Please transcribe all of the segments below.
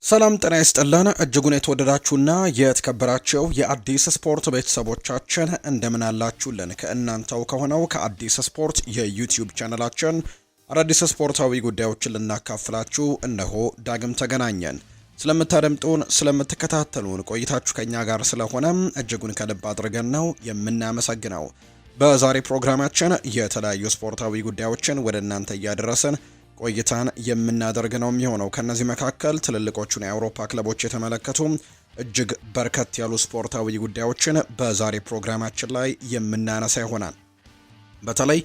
ሰላም ጤና ይስጥልን እጅጉን የተወደዳችሁና የተከበራችሁ የአዲስ ስፖርት ቤተሰቦቻችን እንደምን አላችሁልን? ከእናንተው ከሆነው ከአዲስ ስፖርት የዩቲዩብ ቻናላችን አዳዲስ ስፖርታዊ ጉዳዮችን ልናካፍላችሁ እነሆ ዳግም ተገናኘን። ስለምታደምጡን፣ ስለምትከታተሉን ቆይታችሁ ከኛ ጋር ስለሆነ እጅጉን ከልብ አድርገን ነው የምናመሰግነው። በዛሬ ፕሮግራማችን የተለያዩ ስፖርታዊ ጉዳዮችን ወደ እናንተ እያደረስን ቆይታን የምናደርግ ነው የሚሆነው። ከነዚህ መካከል ትልልቆቹን የአውሮፓ ክለቦች የተመለከቱ እጅግ በርከት ያሉ ስፖርታዊ ጉዳዮችን በዛሬ ፕሮግራማችን ላይ የምናነሳ ይሆናል። በተለይ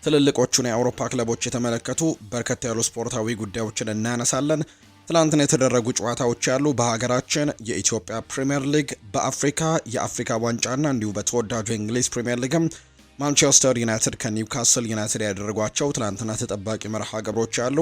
ትልልቆቹን የአውሮፓ ክለቦች የተመለከቱ በርከት ያሉ ስፖርታዊ ጉዳዮችን እናነሳለን። ትላንትና የተደረጉ ጨዋታዎች ያሉ በሀገራችን የኢትዮጵያ ፕሪሚየር ሊግ፣ በአፍሪካ የአፍሪካ ዋንጫና እንዲሁ በተወዳጁ የእንግሊዝ ፕሪሚየር ሊግም ማንቸስተር ዩናይትድ ከኒውካስል ዩናይትድ ያደረጓቸው ትናንትና ተጠባቂ መርሃ ግብሮች አሉ።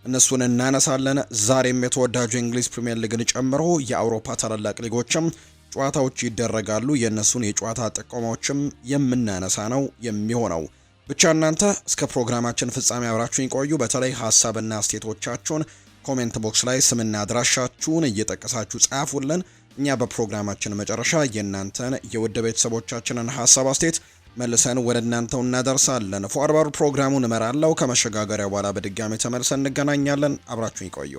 እነሱን እናነሳለን። ዛሬም የተወዳጁ የእንግሊዝ ፕሪሚየር ሊግን ጨምሮ የአውሮፓ ታላላቅ ሊጎችም ጨዋታዎች ይደረጋሉ። የእነሱን የጨዋታ ጥቆማዎችም የምናነሳ ነው የሚሆነው። ብቻ እናንተ እስከ ፕሮግራማችን ፍጻሜ አብራችሁን ቆዩ። በተለይ ሀሳብና አስተያየቶቻችሁን ኮሜንት ቦክስ ላይ ስምና አድራሻችሁን እየጠቀሳችሁ ጻፉልን። እኛ በፕሮግራማችን መጨረሻ የእናንተን የውድ ቤተሰቦቻችንን ሀሳብ አስተያየት መልሰን ወደ እናንተው እናደርሳለን። ፎርዋርድ ፕሮግራሙን እመራለሁ። ከመሸጋገሪያ በኋላ በድጋሚ ተመልሰን እንገናኛለን። አብራችሁን ይቆዩ።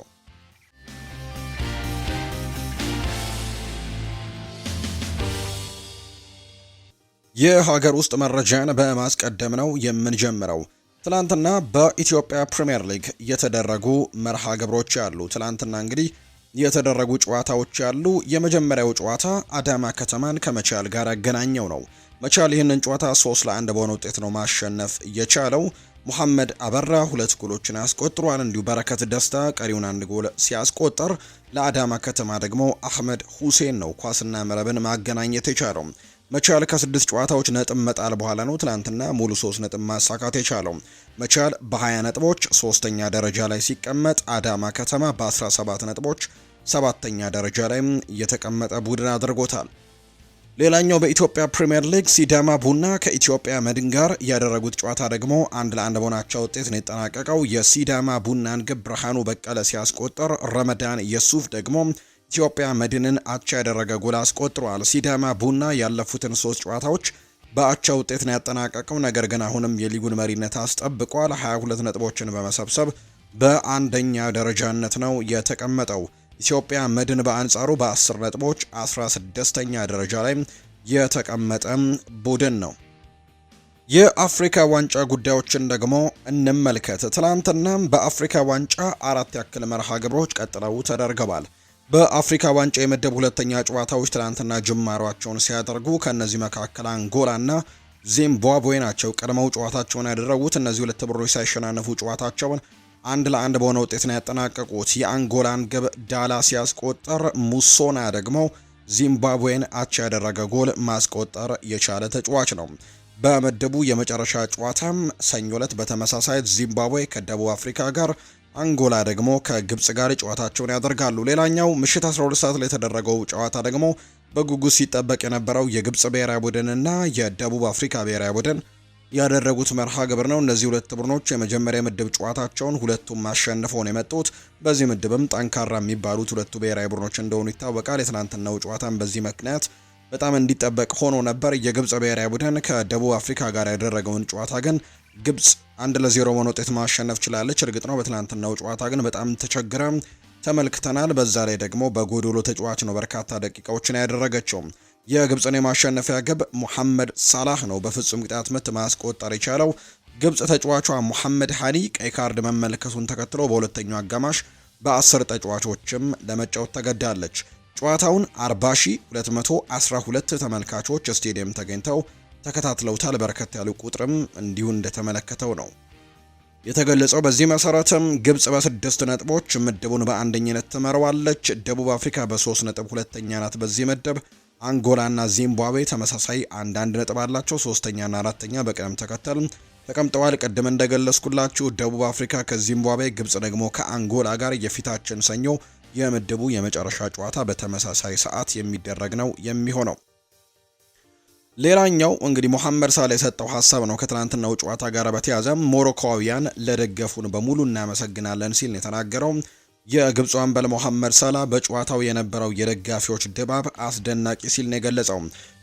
የሀገር ውስጥ መረጃን በማስቀደም ነው የምንጀምረው። ትላንትና በኢትዮጵያ ፕሪሚየር ሊግ የተደረጉ መርሃ ግብሮች ያሉ። ትላንትና እንግዲህ የተደረጉ ጨዋታዎች ያሉ። የመጀመሪያው ጨዋታ አዳማ ከተማን ከመቻል ጋር ያገናኘው ነው። መቻል ይህንን ጨዋታ 3-1 በሆነ ውጤት ነው ማሸነፍ የቻለው። ሙሐመድ አበራ 2 ጎሎችን ያስቆጥሯል። እንዲሁ በረከት ደስታ ቀሪውን 1 ጎል ሲያስቆጥር፣ ለአዳማ ከተማ ደግሞ አህመድ ሁሴን ነው ኳስና መረብን ማገናኘት የቻለው። መቻል ከ6 ጨዋታዎች ነጥብ መጣል በኋላ ነው ትናንትና ሙሉ 3 ነጥብ ማሳካት የቻለው። መቻል በ20 ነጥቦች 3ኛ ደረጃ ላይ ሲቀመጥ፣ አዳማ ከተማ በ17 ነጥቦች 7ኛ ደረጃ ላይ የተቀመጠ ቡድን አድርጎታል። ሌላኛው በኢትዮጵያ ፕሪሚየር ሊግ ሲዳማ ቡና ከኢትዮጵያ መድን ጋር ያደረጉት ጨዋታ ደግሞ 1-1 በሆናቸው ውጤት ነው የተጠናቀቀው። የሲዳማ ቡናን ግብ ብርሃኑ በቀለ ሲያስቆጥር፣ ረመዳን የሱፍ ደግሞ ኢትዮጵያ መድንን አቻ ያደረገ ጎል አስቆጥሯል። ሲዳማ ቡና ያለፉትን 3 ጨዋታዎች በአቻ ውጤት ነው ያጠናቀቀው። ነገር ግን አሁንም የሊጉን መሪነት አስጠብቋል። 22 ነጥቦችን በመሰብሰብ በአንደኛ ደረጃነት ነው የተቀመጠው። ኢትዮጵያ መድን በአንጻሩ በ10 ነጥቦች 16ኛ ደረጃ ላይ የተቀመጠ ቡድን ነው። የአፍሪካ ዋንጫ ጉዳዮችን ደግሞ እንመልከት። ትናንትና በአፍሪካ ዋንጫ 4 ያክል መርሃ ግብሮች ቀጥለው ተደርገዋል። በአፍሪካ ዋንጫ የምድብ ሁለተኛ ጨዋታዎች ትናንትና ጅማሯቸውን ሲያደርጉ ከነዚህ መካከል አንጎላና ዚምባብዌ ናቸው ቀድመው ጨዋታቸውን ያደረጉት። እነዚህ ሁለት ቡድኖች ሳይሸናነፉ ጨዋታቸውን 1-1 በሆነ ውጤት ነው ያጠናቀቁት። የአንጎላን ግብ ዳላ ሲያስቆጠር፣ ሙሶና ደግሞ ዚምባብዌን አቻ ያደረገ ጎል ማስቆጠር የቻለ ተጫዋች ነው። በምድቡ የመጨረሻ ጨዋታም ሰኞ ዕለት በተመሳሳይ ዚምባብዌ ከደቡብ አፍሪካ ጋር፣ አንጎላ ደግሞ ከግብጽ ጋር ጨዋታቸውን ያደርጋሉ። ሌላኛው ምሽት 12 ሰዓት ላይ የተደረገው ጨዋታ ደግሞ በጉጉት ሲጠበቅ የነበረው የግብጽ ብሔራዊ ቡድንና የደቡብ አፍሪካ ብሔራዊ ቡድን ያደረጉት መርሃ ግብር ነው። እነዚህ ሁለት ቡድኖች የመጀመሪያ ምድብ ጨዋታቸውን ሁለቱም አሸንፈው ነው የመጡት። በዚህ ምድብም ጠንካራ የሚባሉት ሁለቱ ብሔራዊ ቡድኖች እንደሆኑ ይታወቃል። የትናንትናው ጨዋታም በዚህ ምክንያት በጣም እንዲጠበቅ ሆኖ ነበር። የግብጽ ብሔራዊ ቡድን ከደቡብ አፍሪካ ጋር ያደረገውን ጨዋታ ግን ግብጽ 1-0 በሆነ ውጤት ማሸነፍ ችላለች። እርግጥ ነው በትናንትናው ጨዋታ ግን በጣም ተቸግራ ተመልክተናል። በዛ ላይ ደግሞ በጎዶሎ ተጫዋች ነው በርካታ ደቂቃዎችን ያደረገችው። የግብጽን የማሸነፊያ ግብ ሙሐመድ ሳላህ ነው በፍጹም ቅጣት ምት ማስቆጠር የቻለው። ግብጽ ተጫዋቿ ሙሐመድ ሃኒ ቀይ ካርድ መመልከቱን ተከትሎ በሁለተኛው አጋማሽ በ10 ተጫዋቾችም ለመጫወት ተገዳለች። ጨዋታውን 40212 ተመልካቾች ስቴዲየም ተገኝተው ተከታትለውታል። በርከት ያሉ ቁጥርም እንዲሁ እንደተመለከተው ነው የተገለጸው። በዚህ መሰረትም ግብጽ በ6 ነጥቦች ምድቡን በአንደኝነት ትመራዋለች። ደቡብ አፍሪካ በ3 ነጥብ ሁለተኛ ናት። በዚህ ምድብ አንጎላና ዚምባብዌ ተመሳሳይ 1 ነጥብ አላቸው። ሶስተኛና አራተኛ በቅደም ተከተል ተቀምጠዋል። ቅድም እንደገለጽኩላችሁ ደቡብ አፍሪካ ከዚምባብዌ፣ ግብጽ ደግሞ ከአንጎላ ጋር የፊታችን ሰኞ የምድቡ የመጨረሻ ጨዋታ በተመሳሳይ ሰዓት የሚደረግ ነው የሚሆነው። ሌላኛው እንግዲህ ሙሐመድ ሳላ የሰጠው ሐሳብ ነው። ከትናንትናው ጨዋታ ጋር በተያያዘ ሞሮኮዊያን ለደገፉን በሙሉ እናመሰግናለን ሲል ነው የተናገረው። የግብፁ አምበል ሞሐመድ ሳላ በጨዋታው የነበረው የደጋፊዎች ድባብ አስደናቂ ሲል ነው የገለጸው።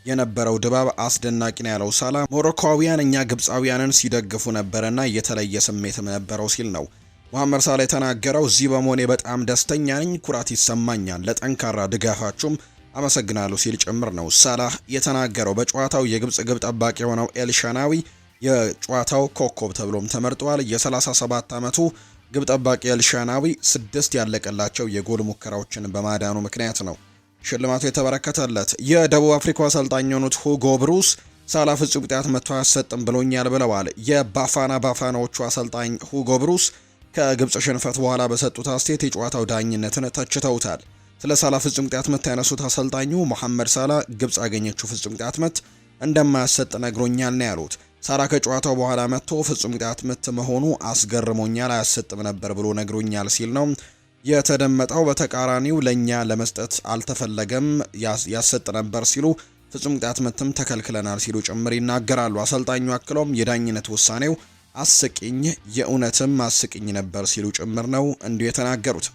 የነበረው ድባብ አስደናቂ ነው ያለው ሳላ ሞሮኮዊያን እኛ ግብፃዊያንን ሲደግፉ ነበረና የተለየ ስሜትም ነበረው ሲል ነው መሐመድ ሳላ የተናገረው። እዚህ በመሆኔ በጣም ደስተኛ ነኝ፣ ኩራት ይሰማኛል፣ ለጠንካራ ድጋፋችሁም አመሰግናለሁ ሲል ጭምር ነው ሳላህ የተናገረው። በጨዋታው የግብጽ ግብ ጠባቂ የሆነው ኤልሻናዊ የጨዋታው ኮከብ ተብሎም ተመርጧል። የ37 ዓመቱ ግብ ጠባቂ ኤልሻናዊ 6 ያለቀላቸው የጎል ሙከራዎችን በማዳኑ ምክንያት ነው ሽልማቱ የተበረከተለት። የደቡብ አፍሪካው አሰልጣኝ የሆኑት ሁጎ ብሩስ ሳላ ፍጹም ቅጣት መቶ አያሰጥም ብሎኛል ብለዋል። ባፋናዎቹ አሰልጣኝ ሁጎ ብሩስ ከግብጽ ሽንፈት በኋላ በሰጡት አስተያየት የጨዋታው ዳኝነትን ተችተውታል። ስለ ሳላ ፍጹም ቅጣት ምት ያነሱት አሰልጣኙ መሐመድ ሳላ ግብጽ ያገኘችው ፍጹም ቅጣት ምት እንደማያሰጥ ነግሮኛል ነው ያሉት። ሳላ ከጨዋታው በኋላ መጥቶ ፍጹም ቅጣት ምት መሆኑ አስገርሞኛል፣ አያሰጥም ነበር ብሎ ነግሮኛል ሲል ነው የተደመጠው። በተቃራኒው ለኛ ለመስጠት አልተፈለገም፣ ያሰጥ ነበር ሲሉ ፍጹም ቅጣት ምትም ተከልክለናል ሲሉ ጭምር ይናገራሉ። አሰልጣኙ አክሎም የዳኝነት ውሳኔው አስቂኝ፣ የእውነትም አስቂኝ ነበር ሲሉ ጭምር ነው እንዲሁ የተናገሩት።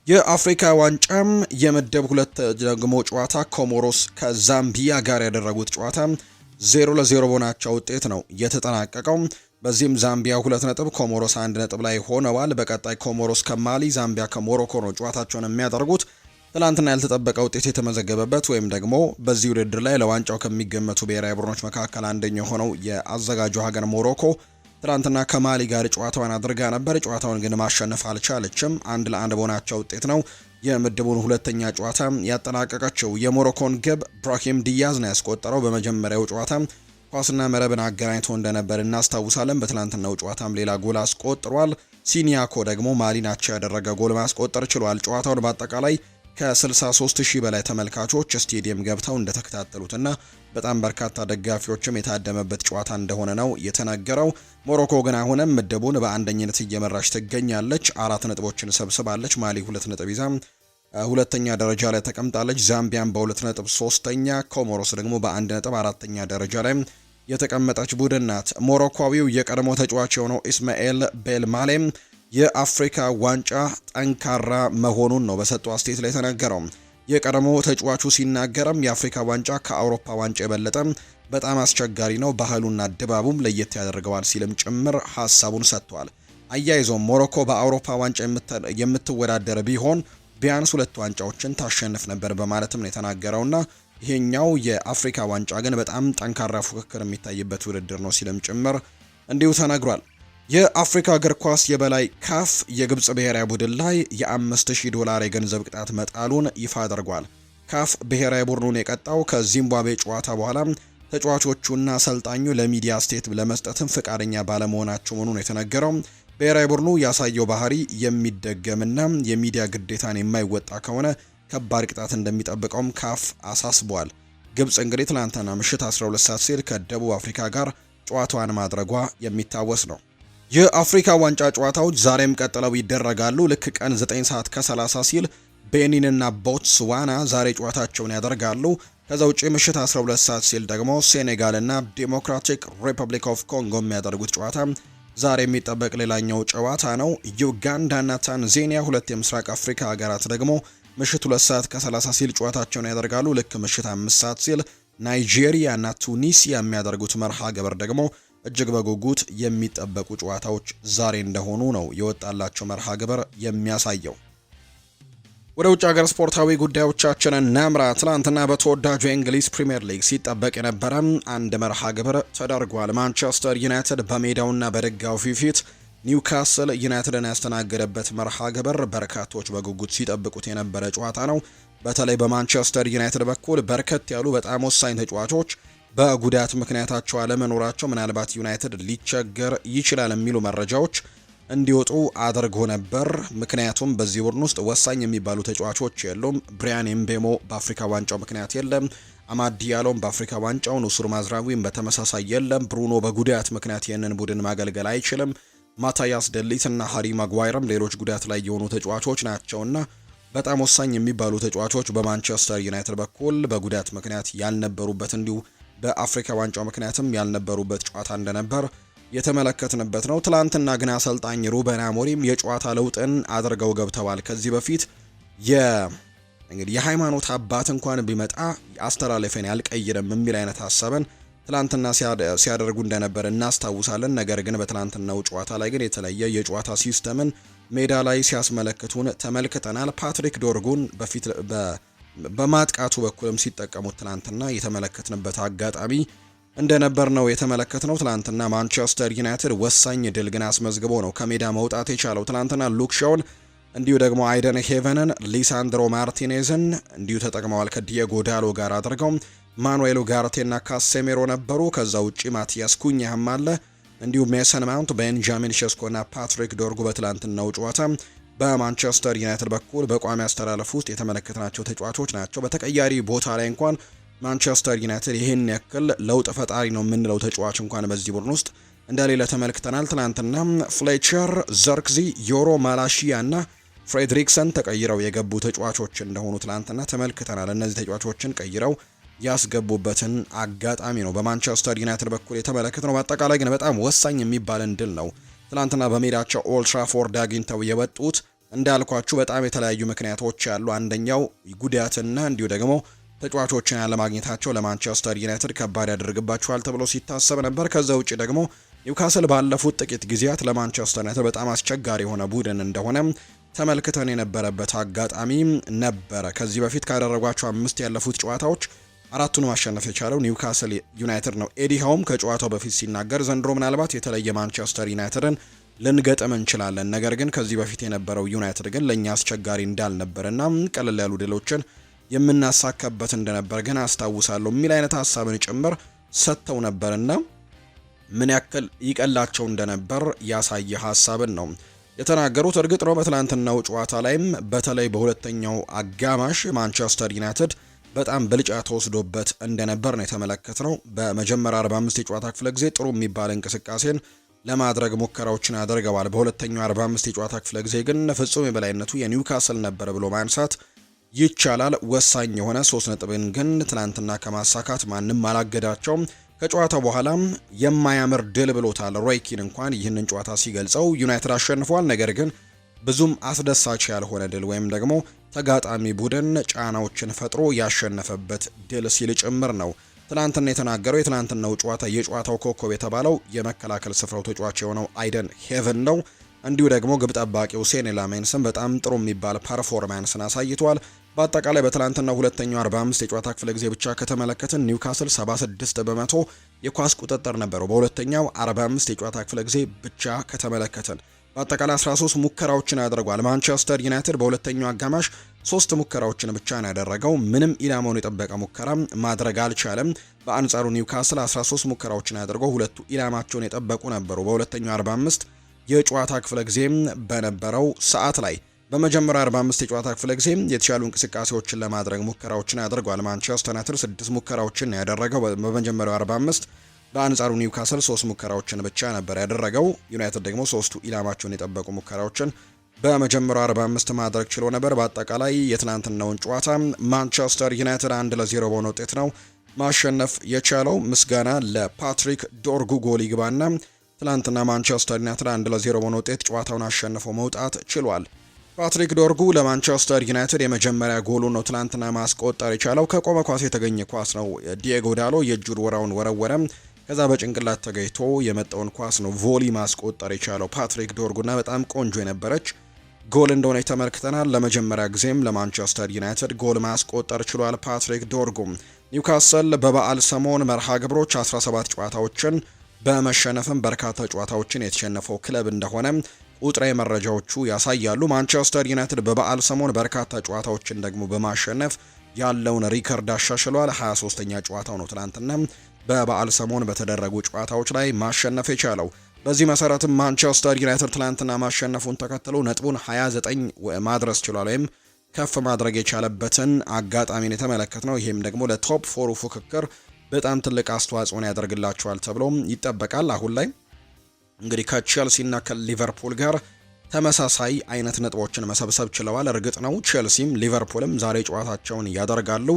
የአፍሪካ ዋንጫም የምድብ 2 ደግሞ ጨዋታ ኮሞሮስ ከዛምቢያ ጋር ያደረጉት ጨዋታ 0-0 በሆናቸው ውጤት ነው የተጠናቀቀው። በዚህም ዛምቢያ 2 ነጥብ፣ ኮሞሮስ 1 ነጥብ ላይ ሆነዋል። በቀጣይ ኮሞሮስ ከማሊ፣ ዛምቢያ ከሞሮኮ ነው ጨዋታቸውን የሚያደርጉት። ትላንትና ያልተጠበቀ ውጤት የተመዘገበበት ወይም ደግሞ በዚህ ውድድር ላይ ለዋንጫው ከሚገመቱ ብሔራዊ ቡድኖች መካከል አንደኛው የሆነው የአዘጋጁ ሀገር ሞሮኮ ትላንትና ከማሊ ጋር ጨዋታዋን አድርጋ ነበር። ጨዋታውን ግን ማሸነፍ አልቻለችም። 1-1 በሆናቸው ውጤት ነው የምድቡን ሁለተኛ ጨዋታ ያጠናቀቀችው። የሞሮኮን ግብ ብራሂም ዲያዝ ነው ያስቆጠረው። በመጀመሪያው ጨዋታ ኳስና መረብን አገናኝቶ እንደነበር እናስታውሳለን። በትላንትናው ጨዋታም ሌላ ጎል አስቆጥሯል። ሲኒያኮ ደግሞ ማሊናቸው ያደረገ ጎል ማስቆጠር ችሏል። ጨዋታውን በአጠቃላይ ከ63,000 በላይ ተመልካቾች ስቴዲየም ገብተው እንደተከታተሉትና በጣም በርካታ ደጋፊዎችም የታደመበት ጨዋታ እንደሆነ ነው የተነገረው። ሞሮኮ ግን አሁንም ምድቡን በአንደኝነት እየመራች ትገኛለች። 4 ነጥቦችን ሰብስባለች። ማሊ 2 ነጥብ ይዛ ሁለተኛ ደረጃ ላይ ተቀምጣለች። ዛምቢያን በ2 ነጥብ ሶስተኛ፣ ኮሞሮስ ደግሞ በ1 ነጥብ አራተኛ ደረጃ ላይ የተቀመጠች ቡድን ናት። ሞሮኮዊው የቀድሞ ተጫዋች የሆነው ኢስማኤል ቤልማሌም የአፍሪካ ዋንጫ ጠንካራ መሆኑን ነው በሰጠው አስተያየት ላይ ተነገረው። የቀድሞ ተጫዋቹ ሲናገርም የአፍሪካ ዋንጫ ከአውሮፓ ዋንጫ የበለጠ በጣም አስቸጋሪ ነው፣ ባህሉና ድባቡም ለየት ያደርገዋል ሲልም ጭምር ሀሳቡን ሰጥቷል። አያይዞም ሞሮኮ በአውሮፓ ዋንጫ የምትወዳደር ቢሆን ቢያንስ 2 ዋንጫዎችን ታሸንፍ ነበር በማለትም ነው የተናገረውና ይሄኛው የአፍሪካ ዋንጫ ግን በጣም ጠንካራ ፉክክር የሚታይበት ውድድር ነው ሲልም ጭምር እንዲሁ ተናግሯል። የአፍሪካ እግር ኳስ የበላይ ካፍ የግብጽ ብሔራዊ ቡድን ላይ $5,000 የገንዘብ ቅጣት መጣሉን ይፋ አድርጓል። ካፍ ብሔራዊ ቡድኑን የቀጣው ከዚምባብዌ ጨዋታ በኋላ ተጫዋቾቹና አሰልጣኙ ለሚዲያ ስቴት ለመስጠትም ፈቃደኛ ባለመሆናቸው መሆኑን የተነገረው። ብሔራዊ ቡድኑ ያሳየው ባህሪ የሚደገምና የሚዲያ ግዴታን የማይወጣ ከሆነ ከባድ ቅጣት እንደሚጠብቀውም ካፍ አሳስቧል። ግብጽ እንግዲህ ትናንትና ምሽት 12 ሰዓት ሲል ከደቡብ አፍሪካ ጋር ጨዋታዋን ማድረጓ የሚታወስ ነው። የአፍሪካ ዋንጫ ጨዋታዎች ዛሬም ቀጥለው ይደረጋሉ። ልክ ቀን 9 ሰዓት ከ30 ሲል ቤኒንና ቦትስዋና ዛሬ ጨዋታቸውን ያደርጋሉ። ከዛ ውጪ ምሽት 12 ሰዓት ሲል ደግሞ ሴኔጋልና ዴሞክራቲክ ሪፐብሊክ ኦፍ ኮንጎ የሚያደርጉት ጨዋታ ዛሬ የሚጠበቅ ሌላኛው ጨዋታ ነው። ዩጋንዳና ታንዛኒያ ሁለት የምስራቅ አፍሪካ ሀገራት ደግሞ ምሽት 2 ሰዓት ከ30 ሲል ጨዋታቸውን ያደርጋሉ። ልክ ምሽት 5 ሰዓት ሲል ናይጄሪያና ቱኒሲያ የሚያደርጉት መርሃ ግብር ደግሞ እጅግ በጉጉት የሚጠበቁ ጨዋታዎች ዛሬ እንደሆኑ ነው የወጣላቸው መርሃ ግብር የሚያሳየው። ወደ ውጭ ሀገር ስፖርታዊ ጉዳዮቻችንን እናምራ። ትናንትና በተወዳጁ የእንግሊዝ ፕሪምየር ሊግ ሲጠበቅ የነበረ አንድ መርሃ ግብር ተደርጓል። ማንቸስተር ዩናይትድ በሜዳውና በደጋፊው ፊት ኒውካስል ዩናይትድን ያስተናገደበት መርሃ ግብር በርካቶች በጉጉት ሲጠብቁት የነበረ ጨዋታ ነው። በተለይ በማንቸስተር ዩናይትድ በኩል በርከት ያሉ በጣም ወሳኝ ተጫዋቾች በጉዳት ምክንያታቸው አለመኖራቸው ምናልባት ዩናይትድ ሊቸገር ይችላል የሚሉ መረጃዎች እንዲወጡ አድርጎ ነበር። ምክንያቱም በዚህ ቡድን ውስጥ ወሳኝ የሚባሉ ተጫዋቾች የሉም። ብሪያን ኤምቤሞ በአፍሪካ ዋንጫው ምክንያት የለም። አማድ ዲያሎም በአፍሪካ ዋንጫው፣ ኑሱር ማዝራዊም በተመሳሳይ የለም። ብሩኖ በጉዳት ምክንያት ይህንን ቡድን ማገልገል አይችልም። ማታያስ ደሊት እና ሃሪ ማጓይርም ሌሎች ጉዳት ላይ የሆኑ ተጫዋቾች ናቸውና በጣም ወሳኝ የሚባሉ ተጫዋቾች በማንቸስተር ዩናይትድ በኩል በጉዳት ምክንያት ያልነበሩበት እንዲሁ በአፍሪካ ዋንጫው ምክንያትም ያልነበሩበት ጨዋታ እንደነበር የተመለከትንበት ነው። ትላንትና ግን አሰልጣኝ ሩበን አሞሪም የጨዋታ ለውጥን አድርገው ገብተዋል። ከዚህ በፊት እንግዲህ የሃይማኖት አባት እንኳን ቢመጣ አስተላለፈን ያልቀይርም የሚል አይነት ሀሳብን ትላንትና ሲያደርጉ እንደነበር እናስታውሳለን። ነገር ግን በትላንትናው ጨዋታ ላይ ግን የተለየ የጨዋታ ሲስተምን ሜዳ ላይ ሲያስመለክቱን ተመልክተናል። ፓትሪክ ዶርጉን በፊት በማጥቃቱ በኩልም ሲጠቀሙት ትላንትና የተመለከትንበት አጋጣሚ እንደነበር ነው የተመለከትነው። ትላንትና ማንቸስተር ዩናይትድ ወሳኝ ድል ግን አስመዝግቦ ነው ከሜዳ መውጣት የቻለው። ትላንትና ሉክ ሾውን እንዲሁ ደግሞ አይደን ሄቨንን፣ ሊሳንድሮ ማርቲኔዝን እንዲሁ ተጠቅመዋል ከዲየጎ ዳሎ ጋር አድርገው። ማኑኤል ኡጋርቴና ካሴሜሮ ነበሩ። ከዛ ውጪ ማቲያስ ኩኛህም አለ። እንዲሁ ሜሰን ማውንት፣ ቤንጃሚን ሼስኮና ፓትሪክ ዶርጉ በትላንትናው ጨዋታ በማንቸስተር ዩናይትድ በኩል በቋሚ አስተላለፍ ውስጥ የተመለከትናቸው ተጫዋቾች ናቸው። በተቀያሪ ቦታ ላይ እንኳን ማንቸስተር ዩናይትድ ይህን ያክል ለውጥ ፈጣሪ ነው የምንለው ተጫዋች እንኳን በዚህ ቡድን ውስጥ እንደሌለ ተመልክተናል። ትላንትና ፍሌቸር፣ ዘርክዚ፣ ዮሮ ማላሺያ እና ፍሬድሪክሰን ተቀይረው የገቡ ተጫዋቾች እንደሆኑ ትላንትና ተመልክተናል። እነዚህ ተጫዋቾችን ቀይረው ያስገቡበትን አጋጣሚ ነው በማንቸስተር ዩናይትድ በኩል የተመለከትነው። በአጠቃላይ ግን በጣም ወሳኝ የሚባልን ድል ነው ትላንትና በሜዳቸው ኦልድ ትራፎርድ አግኝተው የወጡት። እንዳልኳችሁ በጣም የተለያዩ ምክንያቶች ያሉ፣ አንደኛው ጉዳትና እንዲሁ ደግሞ ተጫዋቾችን ያለማግኘታቸው ለማንቸስተር ዩናይትድ ከባድ ያደርግባቸዋል ተብሎ ሲታሰብ ነበር። ከዛ ውጪ ደግሞ ኒውካስል ባለፉት ጥቂት ጊዜያት ለማንቸስተር ዩናይትድ በጣም አስቸጋሪ የሆነ ቡድን እንደሆነ ተመልክተን የነበረበት አጋጣሚ ነበረ። ከዚህ በፊት ካደረጓቸው 5 ያለፉት ጨዋታዎች 4ቱን ማሸነፍ የቻለው ኒውካስል ዩናይትድ ነው። ኤዲ ሃውም ከጨዋታው በፊት ሲናገር ዘንድሮ ምናልባት የተለየ ማንቸስተር ዩናይትድን ልንገጥም እንችላለን፣ ነገር ግን ከዚህ በፊት የነበረው ዩናይትድ ግን ለእኛ አስቸጋሪ እንዳልነበርና ቀለል ያሉ ድሎችን የምናሳካበት እንደነበር ግን አስታውሳለሁ የሚል አይነት ሀሳብን ጭምር ሰጥተው ነበርና ምን ያክል ይቀላቸው እንደነበር ያሳየ ሀሳብን ነው የተናገሩት። እርግጥ ነው በትላንትናው ጨዋታ ላይም በተለይ በሁለተኛው አጋማሽ ማንቸስተር ዩናይትድ በጣም ብልጫ ተወስዶበት እንደነበር ነው የተመለከትነው። በመጀመሪያ 45 የጨዋታ ክፍለ ጊዜ ጥሩ የሚባል እንቅስቃሴን ለማድረግ ሙከራዎችን አድርገዋል። በሁለተኛው 45 የጨዋታ ክፍለ ጊዜ ግን ፍጹም የበላይነቱ የኒውካስል ነበር ብሎ ማንሳት ይቻላል። ወሳኝ የሆነ 3 ነጥብን ግን ትላንትና ከማሳካት ማንም አላገዳቸውም። ከጨዋታው በኋላ የማያምር ድል ብሎታል ሮይ ኪን እንኳን ይህንን ጨዋታ ሲገልጸው። ዩናይትድ አሸንፏል፣ ነገር ግን ብዙም አስደሳች ያልሆነ ድል ወይም ደግሞ ተጋጣሚ ቡድን ጫናዎችን ፈጥሮ ያሸነፈበት ድል ሲል ጭምር ነው ትላንትና የተናገረው። የትላንትናው ጨዋታ የጨዋታው ኮከብ የተባለው የመከላከል ስፍራው ተጫዋች የሆነው አይደን ሄቨን ነው። እንዲሁ ደግሞ ግብ ጠባቂው ሴኔ ላሜንስን በጣም ጥሩ የሚባል ፐርፎርማንስን አሳይቷል። በአጠቃላይ በትላንትና ሁለተኛው 45 የጨዋታ ክፍለ ጊዜ ብቻ ከተመለከትን ኒውካስል 76 በመቶ የኳስ ቁጥጥር ነበረው። በሁለተኛው 45 የጨዋታ ክፍለ ጊዜ ብቻ ከተመለከትን በአጠቃላይ 13 ሙከራዎችን ያደርጓል። ማንቸስተር ዩናይትድ በሁለተኛው አጋማሽ 3 ሙከራዎችን ብቻ ነው ያደረገው። ምንም ኢላማውን የጠበቀ ሙከራ ማድረግ አልቻለም። በአንጻሩ ኒውካስል 13 ሙከራዎችን ያደርገው 2ቱ ኢላማቸውን የጠበቁ ነበሩ። በሁለተኛው 45 የጨዋታ ክፍለ ጊዜ በነበረው ሰዓት ላይ በመጀመሪያው 45 የጨዋታ ክፍለ ጊዜ የተሻሉ እንቅስቃሴዎችን ለማድረግ ሙከራዎችን ያደርጓል። ማንቸስተር ዩናይትድ 6 ሙከራዎችን ያደረገው በመጀመሪያው 45። በአንጻሩ ኒውካስል 3 ሙከራዎችን ብቻ ነበር ያደረገው። ዩናይትድ ደግሞ 3ቱ ኢላማቸውን የጠበቁ ሙከራዎችን በመጀመሪያው 45 ማድረግ ችሎ ነበር። በአጠቃላይ የትናንትናውን ጨዋታ ማንቸስተር ዩናይትድ 1-0 በሆነ ውጤት ነው ማሸነፍ የቻለው። ምስጋና ለፓትሪክ ዶርጉ ጎል ይግባና ትናንትና ማንቸስተር ዩናይትድ 1-0 በሆነ ውጤት ጨዋታውን አሸንፎ መውጣት ችሏል። ፓትሪክ ዶርጉ ለማንቸስተር ዩናይትድ የመጀመሪያ ጎሉ ነው ትናንትና ማስቆጠር የቻለው። ከቆመ ኳስ የተገኘ ኳስ ነው። ዲየጎ ዳሎ የእጁን ወራውን ወረወረ። ከዛ በጭንቅላት ተገኝቶ የመጣውን ኳስ ነው ቮሊ ማስቆጠር የቻለው ፓትሪክ ዶርጉና በጣም ቆንጆ የነበረች ጎል እንደሆነ ተመልክተናል። ለመጀመሪያ ጊዜም ለማንቸስተር ዩናይትድ ጎል ማስቆጠር ችሏል ፓትሪክ ዶርጉ። ኒውካስል በበዓል ሰሞን መርሃ ግብሮች 17 ጨዋታዎችን በመሸነፍም በርካታ ጨዋታዎችን የተሸነፈው ክለብ እንደሆነ ቁጥራዊ መረጃዎቹ ያሳያሉ። ማንቸስተር ዩናይትድ በበዓል ሰሞን በርካታ ጨዋታዎችን ደግሞ በማሸነፍ ያለውን ሪከርድ አሻሽሏል። 23ኛ ጨዋታው ነው ትናንትና በበዓል ሰሞን በተደረጉ ጨዋታዎች ላይ ማሸነፍ የቻለው። በዚህ መሰረትም ማንቸስተር ዩናይትድ ትናንትና ማሸነፉን ተከትሎ ነጥቡን 29 ማድረስ ችሏል፣ ወይም ከፍ ማድረግ የቻለበትን አጋጣሚን የተመለከትነው። ይህም ደግሞ ለቶፕ 4 ፉክክር በጣም ትልቅ አስተዋጽኦን ያደርግላቸዋል ተብሎ ይጠበቃል። አሁን ላይ እንግዲህ ከቼልሲና ከሊቨርፑል ጋር ተመሳሳይ አይነት ነጥቦችን መሰብሰብ ችለዋል። እርግጥ ነው ቼልሲም ሊቨርፑልም ዛሬ ጨዋታቸውን ያደርጋሉ።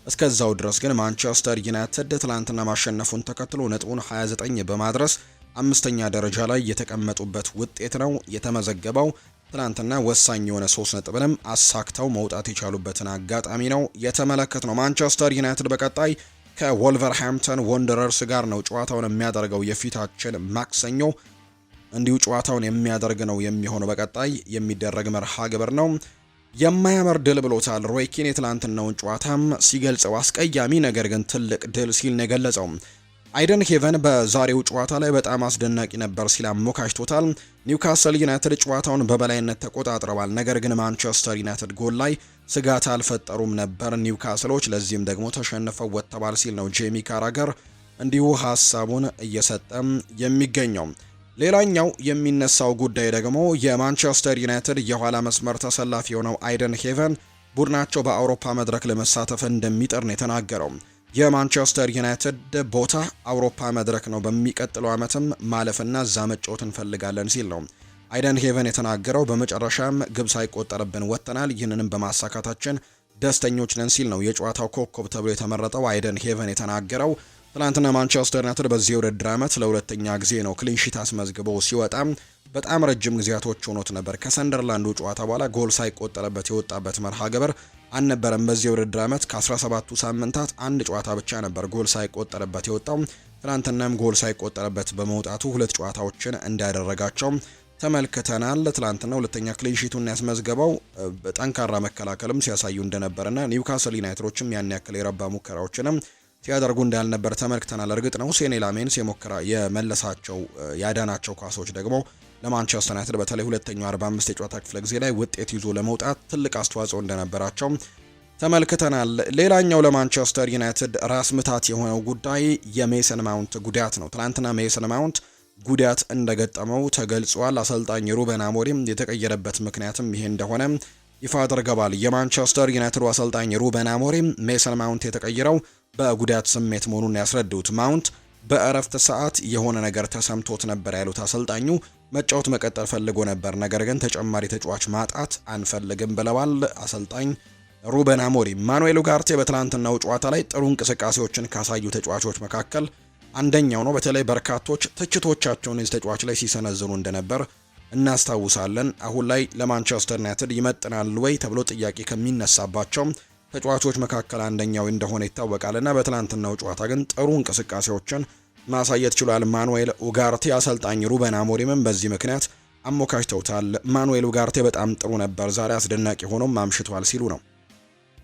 እስከዛው ድረስ ግን ማንቸስተር ዩናይትድ ትላንትና ማሸነፉን ተከትሎ ነጥቡን 29 በማድረስ አምስተኛ ደረጃ ላይ የተቀመጡበት ውጤት ነው የተመዘገበው። ትላንትና ወሳኝ የሆነ 3 ነጥብንም አሳክተው መውጣት የቻሉበትን አጋጣሚ ነው የተመለከትነው። ማንቸስተር ዩናይትድ በቀጣይ ከወልቨርሃምፕተን ወንደረርስ ጋር ነው ጨዋታውን የሚያደርገው የፊታችን ማክሰኞ እንዲሁ ጨዋታውን የሚያደርግ ነው የሚሆነው። በቀጣይ የሚደረግ መርሃ ግብር ነው። የማያምር ድል ብሎታል ሮይ ኪን የትላንትናውን ጨዋታም ሲገልጸው አስቀያሚ ነገር ግን ትልቅ ድል ሲል ነው የገለጸው። አይደን ሄቨን በዛሬው ጨዋታ ላይ በጣም አስደናቂ ነበር ሲል አሞካሽቶታል። ኒውካስል ዩናይትድ ጨዋታውን በበላይነት ተቆጣጥረዋል፣ ነገር ግን ማንቸስተር ዩናይትድ ጎል ላይ ስጋት አልፈጠሩም ነበር ኒውካስሎች፣ ለዚህም ደግሞ ተሸንፈው ወጥተዋል ሲል ነው ጄሚ ካራገር እንዲሁ ሀሳቡን እየሰጠም የሚገኘው። ሌላኛው የሚነሳው ጉዳይ ደግሞ የማንቸስተር ዩናይትድ የኋላ መስመር ተሰላፊ የሆነው አይደን ሄቨን ቡድናቸው በአውሮፓ መድረክ ለመሳተፍ እንደሚጥር ነው የተናገረው። የማንቸስተር ዩናይትድ ቦታ አውሮፓ መድረክ ነው፣ በሚቀጥለው ዓመትም ማለፍና እዛ መጫወት እንፈልጋለን ሲል ነው አይደን ሄቨን የተናገረው። በመጨረሻም ግብ ሳይቆጠርብን ወጥተናል፣ ይህንንም በማሳካታችን ደስተኞች ነን ሲል ነው የጨዋታው ኮከብ ተብሎ የተመረጠው አይደን ሄቨን የተናገረው። ትናንትና ማንቸስተር ዩናይትድ በዚህ የውድድር ዓመት ለሁለተኛ ጊዜ ነው ክሊንሺት አስመዝግቦ ሲወጣ በጣም ረጅም ጊዜያቶች ሆኖት ነበር። ከሰንደርላንዱ ጨዋታ በኋላ ጎል ሳይቆጠርበት የወጣበት መርሃ ግብር አልነበረም። በዚህ የውድድር ዓመት ከ17ቱ ሳምንታት አንድ ጨዋታ ብቻ ነበር ጎል ሳይቆጠርበት የወጣው። ትናንትናም ጎል ሳይቆጠርበት በመውጣቱ 2 ጨዋታዎችን እንዳደረጋቸው ተመልክተናል። ትናንትና ሁለተኛ ክሊንሺቱን ያስመዝገበው ጠንካራ መከላከልም ሲያሳዩ እንደነበርና ኒውካስል ዩናይትዶችም ያን ያክል የረባ ሙከራዎችንም ሲያደርጉ እንዳልነበር ተመልክተናል። እርግጥ ነው ሴኔ ላሜንስ የመለሳቸው ያዳናቸው ኳሶች ደግሞ ለማንቸስተር ዩናይትድ በተለይ ሁለተኛው 45 የጨዋታ ክፍለ ጊዜ ላይ ውጤት ይዞ ለመውጣት ትልቅ አስተዋጽኦ እንደነበራቸው ተመልክተናል። ሌላኛው ለማንቸስተር ዩናይትድ ራስ ምታት የሆነው ጉዳይ የሜሰን ማውንት ጉዳት ነው። ትናንትና ሜሰን ማውንት ጉዳት እንደገጠመው ተገልጿል። አሰልጣኝ ሩበን አሞሪም የተቀየረበት ምክንያትም ይሄ እንደሆነ ይፋ አድርገዋል። የማንቸስተር ዩናይትድ አሰልጣኝ ሩበን አሞሪም ሜሰን ማውንት የተቀየረው በጉዳት ስሜት መሆኑን ያስረዱት ማውንት በእረፍት ሰዓት የሆነ ነገር ተሰምቶት ነበር ያሉት አሰልጣኙ መጫወት መቀጠል ፈልጎ ነበር፣ ነገር ግን ተጨማሪ ተጫዋች ማጣት አንፈልግም ብለዋል አሰልጣኝ ሩበን አሞሪም። ማኑኤል ኡጋርቴ በትላንትናው ጨዋታ ላይ ጥሩ እንቅስቃሴዎችን ካሳዩ ተጫዋቾች መካከል አንደኛው ነው። በተለይ በርካቶች ትችቶቻቸውን እዚህ ተጫዋች ላይ ሲሰነዝሩ እንደነበር እናስታውሳለን። አሁን ላይ ለማንቸስተር ዩናይትድ ይመጥናል ወይ ተብሎ ጥያቄ ከሚነሳባቸው ተጫዋቾች መካከል አንደኛው እንደሆነ ይታወቃልና በትላንትናው ጨዋታ ግን ጥሩ እንቅስቃሴዎችን ማሳየት ችሏል ማኑኤል ኡጋርቴ። አሰልጣኝ ሩበን አሞሪምም በዚህ ምክንያት አሞካሽተውታል። ማኑኤል ኡጋርቴ በጣም ጥሩ ነበር፣ ዛሬ አስደናቂ ሆኖም አምሽቷል ሲሉ ነው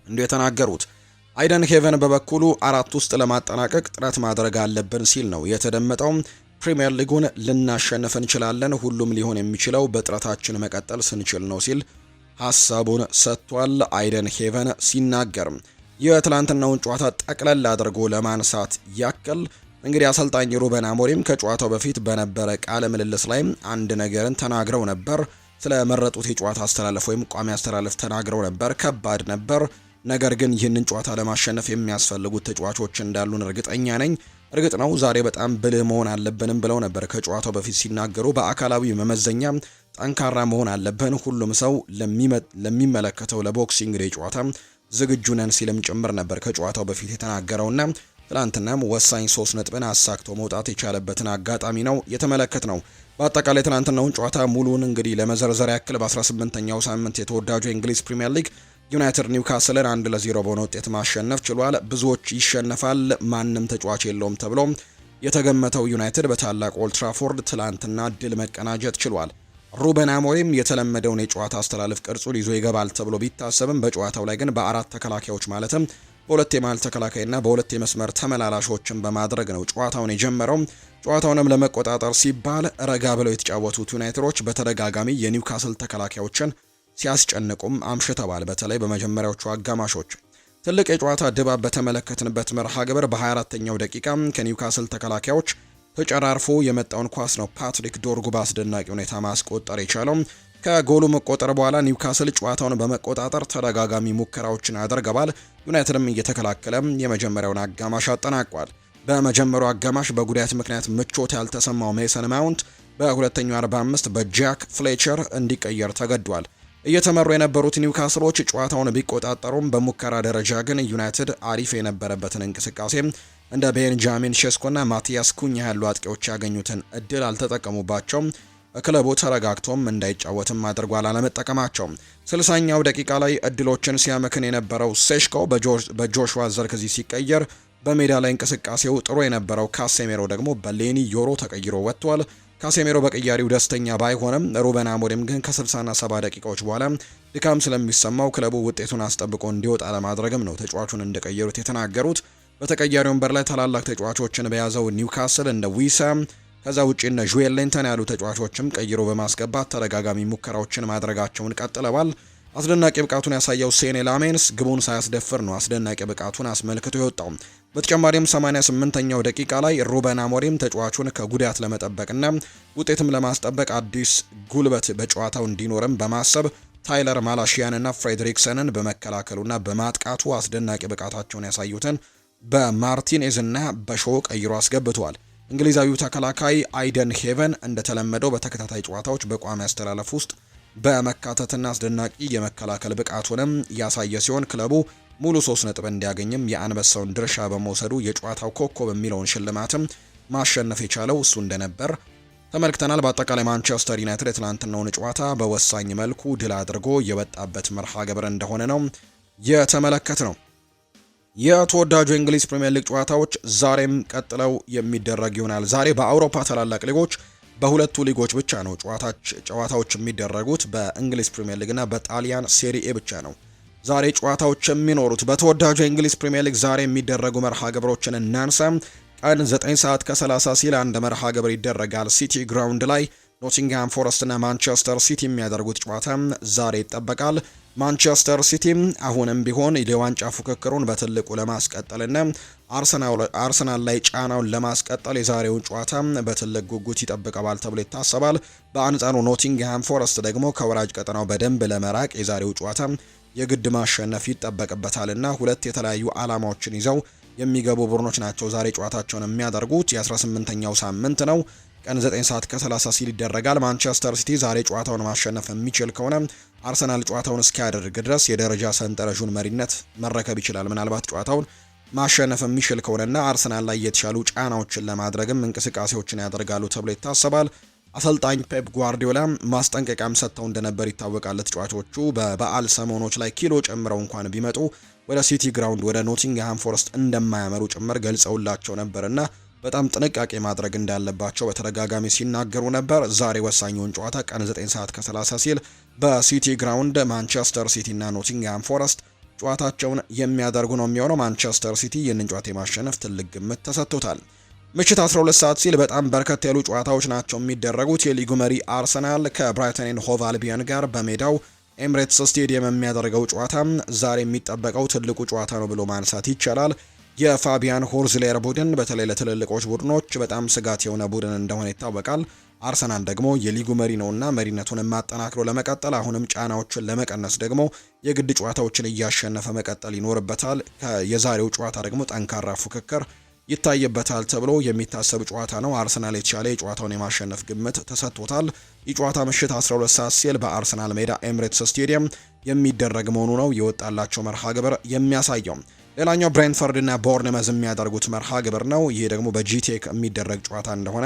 እንዲሁ የተናገሩት። አይደን ሄቨን በበኩሉ 4 ውስጥ ለማጠናቀቅ ጥረት ማድረግ አለብን ሲል ነው የተደመጠው። ፕሪሚየር ሊጉን ልናሸንፍ እንችላለን፣ ሁሉም ሊሆን የሚችለው በጥረታችን መቀጠል ስንችል ነው ሲል ሀሳቡን ሰጥቷል። አይደን ሄቨን ሲናገር የትላንትናውን ጨዋታ ጠቅለል አድርጎ ለማንሳት ያክል እንግዲህ አሰልጣኝ ሩበን አሞሪም ከጨዋታው በፊት በነበረ ቃለ ምልልስ ላይ አንድ ነገርን ተናግረው ነበር። ስለ መረጡት የጨዋታ አስተላለፍ ወይም ቋሚ አስተላለፍ ተናግረው ነበር። ከባድ ነበር፣ ነገር ግን ይህንን ጨዋታ ለማሸነፍ የሚያስፈልጉት ተጫዋቾች እንዳሉን እርግጠኛ ነኝ። እርግጥ ነው ዛሬ በጣም ብልህ መሆን አለብንም ብለው ነበር ከጨዋታው በፊት ሲናገሩ። በአካላዊ መመዘኛ ጠንካራ መሆን አለብን፣ ሁሉም ሰው ለሚመለከተው ለቦክሲንግ ዴይ ጨዋታ ዝግጁ ነን ሲልም ጭምር ነበር ከጨዋታው በፊት የተናገረውና ትላንትናም ወሳኝ 3 ነጥብን አሳክቶ መውጣት የቻለበትን አጋጣሚ ነው የተመለከትነው። በአጠቃላይ ትላንትናውን ጨዋታ ሙሉን እንግዲህ ለመዘርዘር ያክል በ18ኛው ሳምንት የተወዳጁ የእንግሊዝ ፕሪሚየር ሊግ ዩናይትድ ኒውካስልን 1-0 በሆነ ውጤት ማሸነፍ ችሏል። ብዙዎች ይሸነፋል ማንም ተጫዋች የለውም ተብሎ የተገመተው ዩናይትድ በታላቅ ኦልድ ትራፎርድ ትላንትና ድል መቀናጀት ችሏል። ሩበን አሞሪም የተለመደውን የጨዋታ አስተላለፍ ቅርጹን ይዞ ይገባል ተብሎ ቢታሰብም በጨዋታው ላይ ግን በ4 ተከላካዮች ማለትም በሁለት የመሃል ተከላካይና በሁለት የመስመር ተመላላሾችን በማድረግ ነው ጨዋታውን የጀመረው። ጨዋታውንም ለመቆጣጠር ሲባል ረጋ ብለው የተጫወቱት ዩናይትዶች በተደጋጋሚ የኒውካስል ተከላካዮችን ሲያስጨንቁም አምሽተዋል። በተለይ በመጀመሪያዎቹ አጋማሾች ትልቅ የጨዋታ ድባብ በተመለከትንበት መርሃ ግብር በ24ኛው ደቂቃ ከኒውካስል ተከላካዮች ተጨራርፎ የመጣውን ኳስ ነው ፓትሪክ ዶርጉ በአስደናቂ ሁኔታ ማስቆጠር የቻለው። ከጎሉ መቆጠር በኋላ ኒውካስል ጨዋታውን በመቆጣጠር ተደጋጋሚ ሙከራዎችን አድርገዋል። ዩናይትድም እየተከላከለ የመጀመሪያውን አጋማሽ አጠናቋል። በመጀመሪያው አጋማሽ በጉዳት ምክንያት ምቾት ያልተሰማው ሜሰን ማውንት በሁለተኛው 45 በጃክ ፍሌቸር እንዲቀየር ተገዷል። እየተመሩ የነበሩት ኒውካስሎች ጨዋታውን ቢቆጣጠሩም በሙከራ ደረጃ ግን ዩናይትድ አሪፍ የነበረበትን እንቅስቃሴ እንደ ቤንጃሚን ሼስኮና ማቲያስ ኩኛ ያሉ አጥቂዎች ያገኙትን እድል አልተጠቀሙባቸውም። ክለቡ ተረጋግቶም እንዳይጫወትም አድርጓል አለመጠቀማቸው። 60ኛው ደቂቃ ላይ እድሎችን ሲያመክን የነበረው ሴሽኮ በጆሹዋ ዘርክዚ ሲቀየር በሜዳ ላይ እንቅስቃሴው ጥሩ የነበረው ካሴሜሮ ደግሞ በሌኒ ዮሮ ተቀይሮ ወጥቷል። ካሴሜሮ በቅያሪው ደስተኛ ባይሆንም ሩበን አሞሪም ግን ከ60ና 70 ደቂቃዎች በኋላ ድካም ስለሚሰማው ክለቡ ውጤቱን አስጠብቆ እንዲወጣ ለማድረግም ነው ተጫዋቹን እንደቀየሩት የተናገሩት። በተቀያሪ ወንበር ላይ ታላላቅ ተጫዋቾችን በያዘው ኒውካስል እንደ ዊሳ ከዛ ውጪ እነ ዡዌል ሌንተን ያሉ ተጫዋቾችም ቀይሮ በማስገባት ተደጋጋሚ ሙከራዎችን ማድረጋቸውን ቀጥለዋል። አስደናቂ ብቃቱን ያሳየው ሴኔ ላሜንስ ግቡን ሳያስደፍር ነው አስደናቂ ብቃቱን አስመልክቶ የወጣው። በተጨማሪም 88ኛው ደቂቃ ላይ ሩበን አሞሪም ተጫዋቹን ከጉዳት ለመጠበቅና ውጤትም ለማስጠበቅ አዲስ ጉልበት በጨዋታው እንዲኖርም በማሰብ ታይለር ማላሺያንና ፍሬድሪክሰንን በመከላከሉና በማጥቃቱ አስደናቂ ብቃታቸውን ያሳዩትን በማርቲኔዝና በሾው ቀይሮ አስገብቷል። እንግሊዛዊው ተከላካይ አይደን ሄቨን እንደተለመደው በተከታታይ ጨዋታዎች በቋሚ አስተላለፍ ውስጥ በመካተትና አስደናቂ የመከላከል ብቃቱንም ያሳየ ሲሆን ክለቡ ሙሉ 3 ነጥብ እንዲያገኝም የአንበሳውን ድርሻ በመውሰዱ የጨዋታው ኮከብ የሚለውን ሽልማትም ማሸነፍ የቻለው እሱ እንደነበር ተመልክተናል። በአጠቃላይ ማንቸስተር ዩናይትድ የትናንትናውን ጨዋታ በወሳኝ መልኩ ድል አድርጎ የወጣበት መርሃ ግብር እንደሆነ ነው የተመለከት ነው። የተወዳጁ የእንግሊዝ ፕሪሚየር ሊግ ጨዋታዎች ዛሬም ቀጥለው የሚደረግ ይሆናል። ዛሬ በአውሮፓ ታላላቅ ሊጎች በሁለቱ ሊጎች ብቻ ነው ጨዋታዎች የሚደረጉት። በእንግሊዝ ፕሪሚየር ሊግ እና በጣሊያን ሴሪኤ ብቻ ነው ዛሬ ጨዋታዎች የሚኖሩት። በተወዳጁ የእንግሊዝ ፕሪሚየር ሊግ ዛሬ የሚደረጉ መርሃ ግብሮችን እናንሳ። ቀን 9 ሰዓት ከ30 ሲል አንድ መርሃ ግብር ይደረጋል። ሲቲ ግራውንድ ላይ ኖቲንግሃም ፎረስት እና ማንቸስተር ሲቲ የሚያደርጉት ጨዋታ ዛሬ ይጠበቃል። ማንቸስተር ሲቲ አሁንም ቢሆን የዋንጫ ፉክክሩን በትልቁ ለማስቀጠልና አርሰናል ላይ ጫናውን ለማስቀጠል የዛሬውን ጨዋታ በትልቅ ጉጉት ይጠብቀዋል ተብሎ ይታሰባል። በአንጻሩ ኖቲንግሃም ፎረስት ደግሞ ከወራጅ ቀጠናው በደንብ ለመራቅ የዛሬው ጨዋታ የግድ ማሸነፍ ይጠበቅበታልና ሁለት የተለያዩ ዓላማዎችን ይዘው የሚገቡ ቡድኖች ናቸው ዛሬ ጨዋታቸውን የሚያደርጉት። የ18ኛው ሳምንት ነው። ቀን 9 ሰዓት ከ30 ሲል ይደረጋል። ማንቸስተር ሲቲ ዛሬ ጨዋታውን ማሸነፍ የሚችል ከሆነ አርሰናል ጨዋታውን እስኪያደርግ ድረስ የደረጃ ሰንጠረዡን መሪነት መረከብ ይችላል። ምናልባት ጨዋታውን ማሸነፍ የሚችል ከሆነና አርሰናል ላይ የተሻሉ ጫናዎችን ለማድረግም እንቅስቃሴዎችን ያደርጋሉ ተብሎ ይታሰባል። አሰልጣኝ ፔፕ ጓርዲዮላ ማስጠንቀቂያም ሰጥተው እንደነበር ይታወቃል። ተጫዋቾቹ በበዓል ሰሞኖች ላይ ኪሎ ጨምረው እንኳን ቢመጡ ወደ ሲቲ ግራውንድ ወደ ኖቲንግሃም ፎረስት እንደማያመሩ ጭምር ገልጸውላቸው ነበርና በጣም ጥንቃቄ ማድረግ እንዳለባቸው በተደጋጋሚ ሲናገሩ ነበር። ዛሬ ወሳኙን ጨዋታ ቀን 9 ሰዓት ከ30 ሲል በሲቲ ግራውንድ ማንቸስተር ሲቲ እና ኖቲንግሃም ፎረስት ጨዋታቸውን የሚያደርጉ ነው የሚሆነው። ማንቸስተር ሲቲ ይህንን ጨዋታ የማሸነፍ ትልቅ ግምት ተሰጥቶታል። ምሽት 12 ሰዓት ሲል በጣም በርከት ያሉ ጨዋታዎች ናቸው የሚደረጉት። የሊጉ መሪ አርሰናል ከብራይተን ኤንድ ሆቭ አልቢዮን ጋር በሜዳው ኤምሬትስ ስቴዲየም የሚያደርገው ጨዋታ ዛሬ የሚጠበቀው ትልቁ ጨዋታ ነው ብሎ ማንሳት ይቻላል። የፋቢያን ሆርዝሌር ቡድን በተለይ ለትልልቆች ቡድኖች በጣም ስጋት የሆነ ቡድን እንደሆነ ይታወቃል። አርሰናል ደግሞ የሊጉ መሪ ነውና መሪነቱን ማጠናክሮ ለመቀጠል አሁንም ጫናዎችን ለመቀነስ ደግሞ የግድ ጨዋታዎችን እያሸነፈ መቀጠል ይኖርበታል። የዛሬው ጨዋታ ደግሞ ጠንካራ ፉክክር ይታይበታል ተብሎ የሚታሰብ ጨዋታ ነው። አርሰናል የተሻለ የጨዋታውን የማሸነፍ ግምት ተሰጥቶታል። ይህ ጨዋታ ምሽት 12 ሰዓት ሲል በአርሰናል ሜዳ ኤምሬትስ ስቴዲየም የሚደረግ መሆኑ ነው የወጣላቸው መርሃ ግብር የሚያሳየው። ሌላኛው ብሬንትፈርድ እና ቦርንመዝ የሚያደርጉት መርሃ ግብር ነው። ይህ ደግሞ በጂቴክ የሚደረግ ጨዋታ እንደሆነ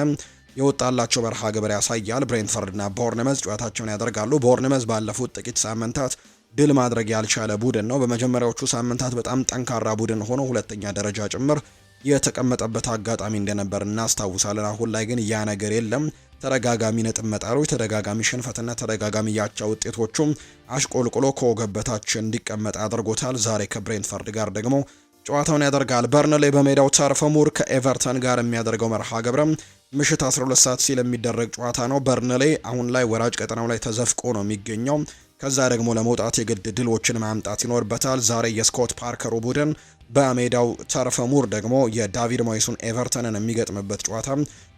የወጣላቸው መርሃ ግብር ያሳያል። ብሬንትፈርድ እና ቦርንመዝ ጨዋታቸውን ያደርጋሉ። ቦርንመዝ ባለፉት ጥቂት ሳምንታት ድል ማድረግ ያልቻለ ቡድን ነው። በመጀመሪያዎቹ ሳምንታት በጣም ጠንካራ ቡድን ሆኖ ሁለተኛ ደረጃ ጭምር የተቀመጠበት አጋጣሚ እንደነበር እናስታውሳለን። አሁን ላይ ግን ያ ነገር የለም። ተደጋጋሚ ነጥብ መጣሮች፣ ተደጋጋሚ ሽንፈትና ተደጋጋሚ ያቻ ውጤቶቹም አሽቆልቁሎ ከወገበታች እንዲቀመጥ አድርጎታል። ዛሬ ከብሬንትፈርድ ጋር ደግሞ ጨዋታውን ያደርጋል። በርንሌ በሜዳው ተርፍ ሙር ከኤቨርተን ጋር የሚያደርገው መርሃ ግብርም ምሽት 12 ሰዓት ሲል የሚደረግ ጨዋታ ነው። በርንሌ አሁን ላይ ወራጅ ቀጠናው ላይ ተዘፍቆ ነው የሚገኘው። ከዛ ደግሞ ለመውጣት የግድ ድሎችን ማምጣት ይኖርበታል። ዛሬ የስኮት ፓርከሩ ቡድን በሜዳው ተርፍ ሙር ደግሞ የዳቪድ ሞይሱን ኤቨርተንን የሚገጥምበት ጨዋታ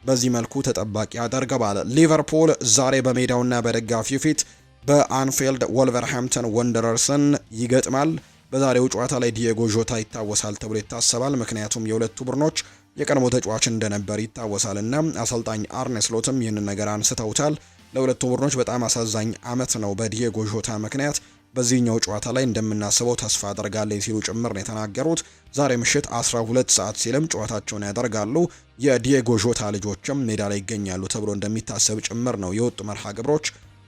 በዚህ መልኩ ተጠባቂ ያደርገዋል። ሊቨርፑል ዛሬ በሜዳውና በደጋፊው ፊት በአንፊልድ ወልቨርሃምፕተን ወንደረርስን ይገጥማል። በዛሬው ጨዋታ ላይ ዲየጎ ዦታ ይታወሳል ተብሎ ይታሰባል። ምክንያቱም የሁለቱ ቡድኖች የቀድሞ ተጫዋች እንደነበር ይታወሳልና አሰልጣኝ አርኔ ስሎትም ይህንን ነገር አንስተውታል። ለሁለቱ ቡድኖች በጣም አሳዛኝ አመት ነው በዲየጎ ዦታ ምክንያት። በዚህኛው ጨዋታ ላይ እንደምናስበው ተስፋ አደርጋለሁ ሲሉ ጭምር ነው የተናገሩት። ዛሬ ምሽት 12 ሰዓት ሲልም ጨዋታቸውን ያደርጋሉ። የዲየጎ ዦታ ልጆችም ሜዳ ላይ ይገኛሉ ተብሎ እንደሚታሰብ ጭምር ነው የወጡ መርሃ ግብሮች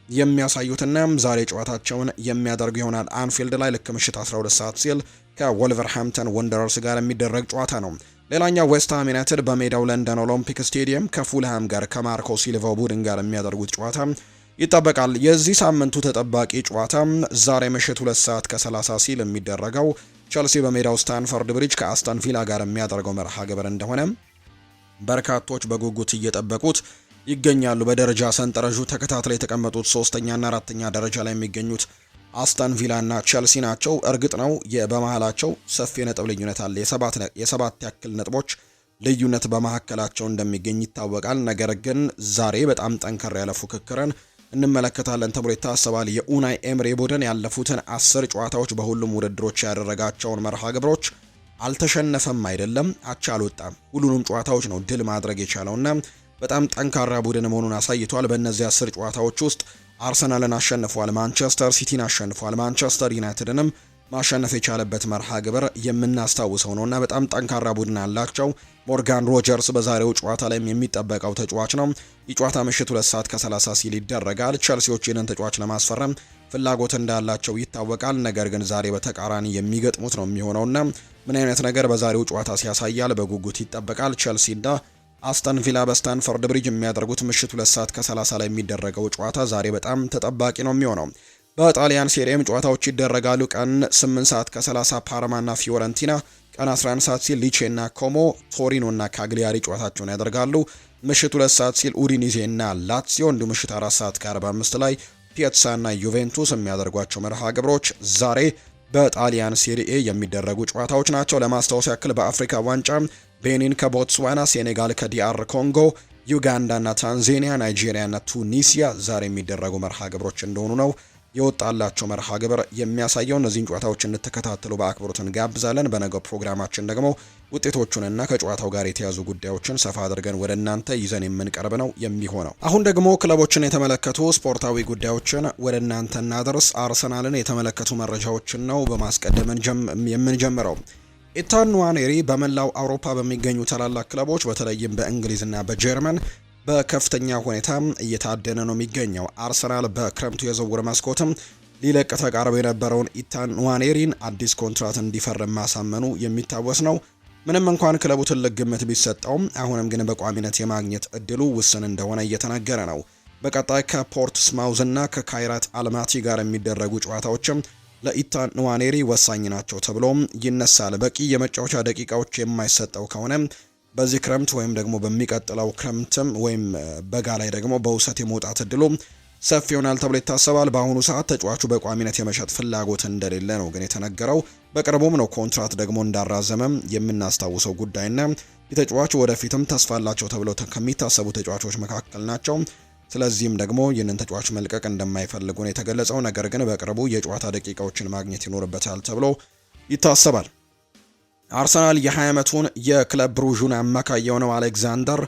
የሚያሳዩትና ዛሬ ጨዋታቸውን የሚያደርጉ ይሆናል። አንፊልድ ላይ ልክ ምሽት 12 ሰዓት ሲል ከወልቨርሃምፕተን ወንደረርስ ጋር የሚደረግ ጨዋታ ነው። ሌላኛው ዌስትሃም ዩናይትድ በሜዳው ለንደን ኦሎምፒክ ስቴዲየም ከፉልሃም ጋር ከማርኮ ሲልቫው ቡድን ጋር የሚያደርጉት ጨዋታ ይጠበቃል። የዚህ ሳምንቱ ተጠባቂ ጨዋታ ዛሬ ምሽት 2 ሰዓት ከ30 ሲል የሚደረገው ቸልሲ በሜዳው ስታንፈርድ ብሪጅ ከአስተን ቪላ ጋር የሚያደርገው መርሃ ግብር እንደሆነ በርካቶች በጉጉት እየጠበቁት ይገኛሉ። በደረጃ ሰንጠረዡ ተከታትለው የተቀመጡት 3ኛና 4ኛ ደረጃ ላይ የሚገኙት አስተን ቪላ እና ቸልሲ ናቸው። እርግጥ ነው በመሃላቸው ሰፊ ነጥብ ልዩነት አለ። የሰባት ያክል ነጥቦች ልዩነት በመካከላቸው እንደሚገኝ ይታወቃል። ነገር ግን ዛሬ በጣም ጠንከር ያለ ፉክክርን እንመለከታለን ተብሎ ይታሰባል። የኡናይ ኤምሬ ቡድን ያለፉትን 10 ጨዋታዎች በሁሉም ውድድሮች ያደረጋቸውን መርሃ ግብሮች አልተሸነፈም፣ አይደለም አቻ አልወጣም። ሁሉንም ጨዋታዎች ነው ድል ማድረግ የቻለውና በጣም ጠንካራ ቡድን መሆኑን አሳይቷል። በእነዚህ 10 ጨዋታዎች ውስጥ አርሰናልን አሸንፏል፣ ማንቸስተር ሲቲን አሸንፏል፣ ማንቸስተር ዩናይትድንም ማሸነፍ የቻለበት መርሃ ግብር የምናስታውሰው ነውና በጣም ጠንካራ ቡድን አላቸው። ሞርጋን ሮጀርስ በዛሬው ጨዋታ ላይም የሚጠበቀው ተጫዋች ነው። የጨዋታ ምሽት 2 ሰዓት ከ30 ሲል ይደረጋል። ቸልሲዎች ይህንን ተጫዋች ለማስፈረም ፍላጎት እንዳላቸው ይታወቃል። ነገር ግን ዛሬ በተቃራኒ የሚገጥሙት ነው የሚሆነውና ምን አይነት ነገር በዛሬው ጨዋታ ሲያሳያል በጉጉት ይጠበቃል። ቸልሲና አስተን ቪላ በስታንፈርድ ብሪጅ የሚያደርጉት ምሽት 2 ሰዓት ከ30 ላይ የሚደረገው ጨዋታ ዛሬ በጣም ተጠባቂ ነው የሚሆነው። በጣሊያን ሴሪኤም ጨዋታዎች ይደረጋሉ። ቀን 8 ሰዓት ከ30 ፓርማና ፊዮረንቲና፣ ቀን 11 ሰዓት ሲል ሊቼና ኮሞ፣ ቶሪኖና ካግሊያሪ ጨዋታቸውን ያደርጋሉ። ምሽት 2 ሰዓት ሲል ኡዲኒዜና ላትሲዮ እንዲሁም ምሽት 4 ሰዓት ከ45 ላይ ፒየትሳና ዩቬንቱስ የሚያደርጓቸው መርሃ ግብሮች ዛሬ በጣሊያን ሴሪኤ የሚደረጉ ጨዋታዎች ናቸው። ለማስታወስ ያክል በአፍሪካ ዋንጫ ቤኒን ከቦትስዋና፣ ሴኔጋል ከዲአር ኮንጎ፣ ዩጋንዳና ታንዛኒያ፣ ናይጄሪያና ቱኒሲያ ዛሬ የሚደረጉ መርሃ ግብሮች እንደሆኑ ነው የወጣላቸው መርሃ ግብር የሚያሳየው። እነዚህን ጨዋታዎች እንድትከታተሉ በአክብሮት እንጋብዛለን። በነገው ፕሮግራማችን ደግሞ ውጤቶቹንና ከጨዋታው ጋር የተያዙ ጉዳዮችን ሰፋ አድርገን ወደ እናንተ ይዘን የምንቀርብ ነው የሚሆነው። አሁን ደግሞ ክለቦችን የተመለከቱ ስፖርታዊ ጉዳዮችን ወደ እናንተ እናደርስ። አርሰናልን የተመለከቱ መረጃዎችን ነው በማስቀደም የምንጀምረው። ኢታን ንዋኔሪ በመላው አውሮፓ በሚገኙ ታላላቅ ክለቦች በተለይም በእንግሊዝና በጀርመን በከፍተኛ ሁኔታ እየታደነ ነው የሚገኘው። አርሰናል በክረምቱ የዝውውር መስኮትም ሊለቅ ተቃርቦ የነበረውን ኢታን ንዋኔሪን አዲስ ኮንትራት እንዲፈርም ማሳመኑ የሚታወስ ነው። ምንም እንኳን ክለቡ ትልቅ ግምት ቢሰጠውም አሁንም ግን በቋሚነት የማግኘት እድሉ ውስን እንደሆነ እየተነገረ ነው። በቀጣይ ከፖርትስማውዝ እና ከካይራት አልማቲ ጋር የሚደረጉ ጨዋታዎችም ለኢታን ንዋኔሪ ወሳኝ ናቸው ተብሎም ይነሳል። በቂ የመጫወቻ ደቂቃዎች የማይሰጠው ከሆነ በዚህ ክረምት ወይም ደግሞ በሚቀጥለው ክረምትም ወይም በጋ ላይ ደግሞ በውሰት የመውጣት እድሉ ሰፊ ይሆናል ተብሎ ይታሰባል። በአሁኑ ሰዓት ተጫዋቹ በቋሚነት የመሸጥ ፍላጎት እንደሌለ ነው ግን የተነገረው። በቅርቡም ነው ኮንትራት ደግሞ እንዳራዘመም የምናስታውሰው ጉዳይና የተጫዋቹ ወደፊትም ተስፋ አላቸው ተብለው ከሚታሰቡ ተጫዋቾች መካከል ናቸው። ስለዚህም ደግሞ ይህንን ተጫዋች መልቀቅ እንደማይፈልጉ ነው የተገለጸው። ነገር ግን በቅርቡ የጨዋታ ደቂቃዎችን ማግኘት ይኖርበታል ተብሎ ይታሰባል። አርሰናል የ20 ዓመቱን የክለብ ብሩዡን አማካይ የሆነው አሌክዛንደር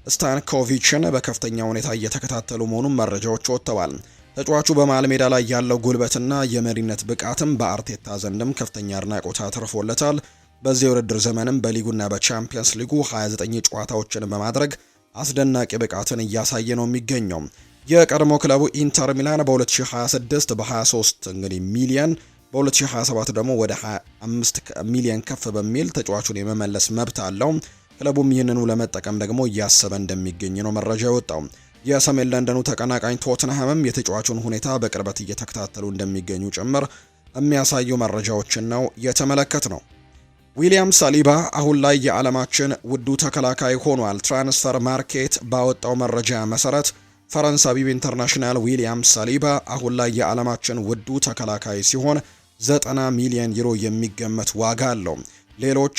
ስታንኮቪችን በከፍተኛ ሁኔታ እየተከታተሉ መሆኑን መረጃዎች ወጥተዋል። ተጫዋቹ በመሃል ሜዳ ላይ ያለው ጉልበትና የመሪነት ብቃትም በአርቴታ ዘንድም ከፍተኛ አድናቆት አትርፎለታል። በዚህ የውድድር ዘመንም በሊጉና በቻምፒየንስ ሊጉ 29 ጨዋታዎችን በማድረግ አስደናቂ ብቃትን እያሳየ ነው የሚገኘው። የቀድሞ ክለቡ ኢንተር ሚላን በ2026 በ23 እንግዲህ ሚሊየን በ2027 ደግሞ ወደ 25 ሚሊዮን ከፍ በሚል ተጫዋቹን የመመለስ መብት አለው። ክለቡም ይህንኑ ለመጠቀም ደግሞ እያሰበ እንደሚገኝ ነው መረጃ የወጣው። የሰሜን ለንደኑ ተቀናቃኝ ቶትንሃምም የተጫዋቹን ሁኔታ በቅርበት እየተከታተሉ እንደሚገኙ ጭምር የሚያሳዩ መረጃዎችን ነው የተመለከት ነው። ዊሊያም ሳሊባ አሁን ላይ የዓለማችን ውዱ ተከላካይ ሆኗል። ትራንስፈር ማርኬት ባወጣው መረጃ መሰረት ፈረንሳዊው ኢንተርናሽናል ዊሊያም ሳሊባ አሁን ላይ የዓለማችን ውዱ ተከላካይ ሲሆን 90 ሚሊዮን ዩሮ የሚገመት ዋጋ አለው። ሌሎች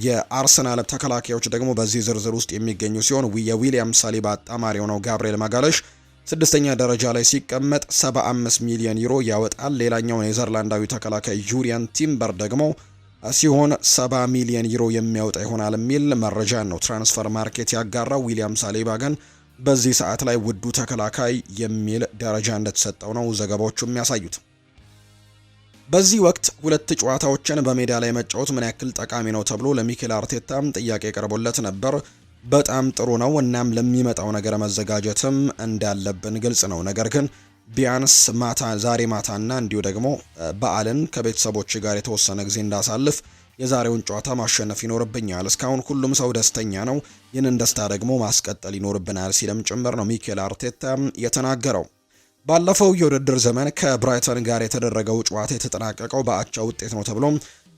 የአርሰናል ተከላካዮች ደግሞ በዚህ ዝርዝር ውስጥ የሚገኙ ሲሆን የዊሊያም ሳሊባ አጣማሪ የሆነው ጋብሪኤል ማጋለሽ 6ኛ ደረጃ ላይ ሲቀመጥ 75 ሚሊዮን ዩሮ ያወጣል። ሌላኛው ኔዘርላንዳዊ ተከላካይ ጁሪያን ቲምበር ደግሞ ሲሆን 70 ሚሊዮን ዩሮ የሚያወጣ ይሆናል የሚል መረጃ ነው ትራንስፈር ማርኬት ያጋራው። ዊሊያም ሳሊባ ግን በዚህ ሰዓት ላይ ውዱ ተከላካይ የሚል ደረጃ እንደተሰጠው ነው ዘገባዎቹ የሚያሳዩት። በዚህ ወቅት ሁለት ጨዋታዎችን በሜዳ ላይ መጫወት ምን ያክል ጠቃሚ ነው ተብሎ ለሚኬል አርቴታም ጥያቄ ቀርቦለት ነበር። በጣም ጥሩ ነው፣ እናም ለሚመጣው ነገር መዘጋጀትም እንዳለብን ግልጽ ነው። ነገር ግን ቢያንስ ዛሬ ማታና እንዲሁ ደግሞ በዓልን ከቤተሰቦች ጋር የተወሰነ ጊዜ እንዳሳልፍ የዛሬውን ጨዋታ ማሸነፍ ይኖርብኛል። እስካሁን ሁሉም ሰው ደስተኛ ነው፣ ይህንን ደስታ ደግሞ ማስቀጠል ይኖርብናል ሲልም ጭምር ነው ሚኬል አርቴታ የተናገረው። ባለፈው የውድድር ዘመን ከብራይተን ጋር የተደረገው ጨዋታ የተጠናቀቀው በአቻ ውጤት ነው ተብሎ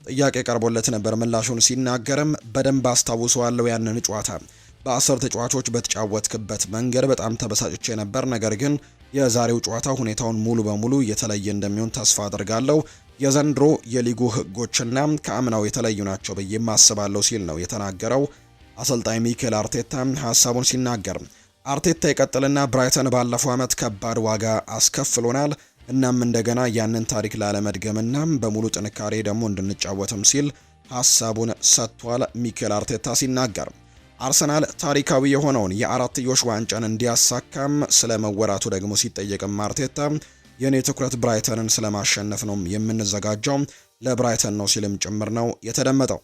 ጥያቄ ቀርቦለት ነበር። ምላሹን ሲናገርም በደንብ አስታውሰዋለሁ ያንን ጨዋታ በ10 ተጫዋቾች በተጫወትክበት መንገድ በጣም ተበሳጭቼ ነበር። ነገር ግን የዛሬው ጨዋታ ሁኔታውን ሙሉ በሙሉ የተለየ እንደሚሆን ተስፋ አድርጋለሁ። የዘንድሮ የሊጉ ህጎችና ከአምናው የተለዩ ናቸው ብዬ አስባለሁ ሲል ነው የተናገረው አሰልጣኝ ሚኬል አርቴታ ሀሳቡን ሲናገር። አርቴታ ይቀጥልና ብራይተን ባለፈው ዓመት ከባድ ዋጋ አስከፍሎናል፣ እናም እንደገና ያንን ታሪክ ላለመድገምና በሙሉ ጥንካሬ ደግሞ እንድንጫወትም ሲል ሀሳቡን ሰጥቷል። ሚኬል አርቴታ ሲናገር አርሰናል ታሪካዊ የሆነውን የአራትዮሽ ዋንጫን እንዲያሳካም ስለ መወራቱ ደግሞ ሲጠየቅም አርቴታ የኔ ትኩረት ብራይተንን ስለማሸነፍ ነው የምንዘጋጀው፣ ለብራይተን ነው ሲልም ጭምር ነው የተደመጠው።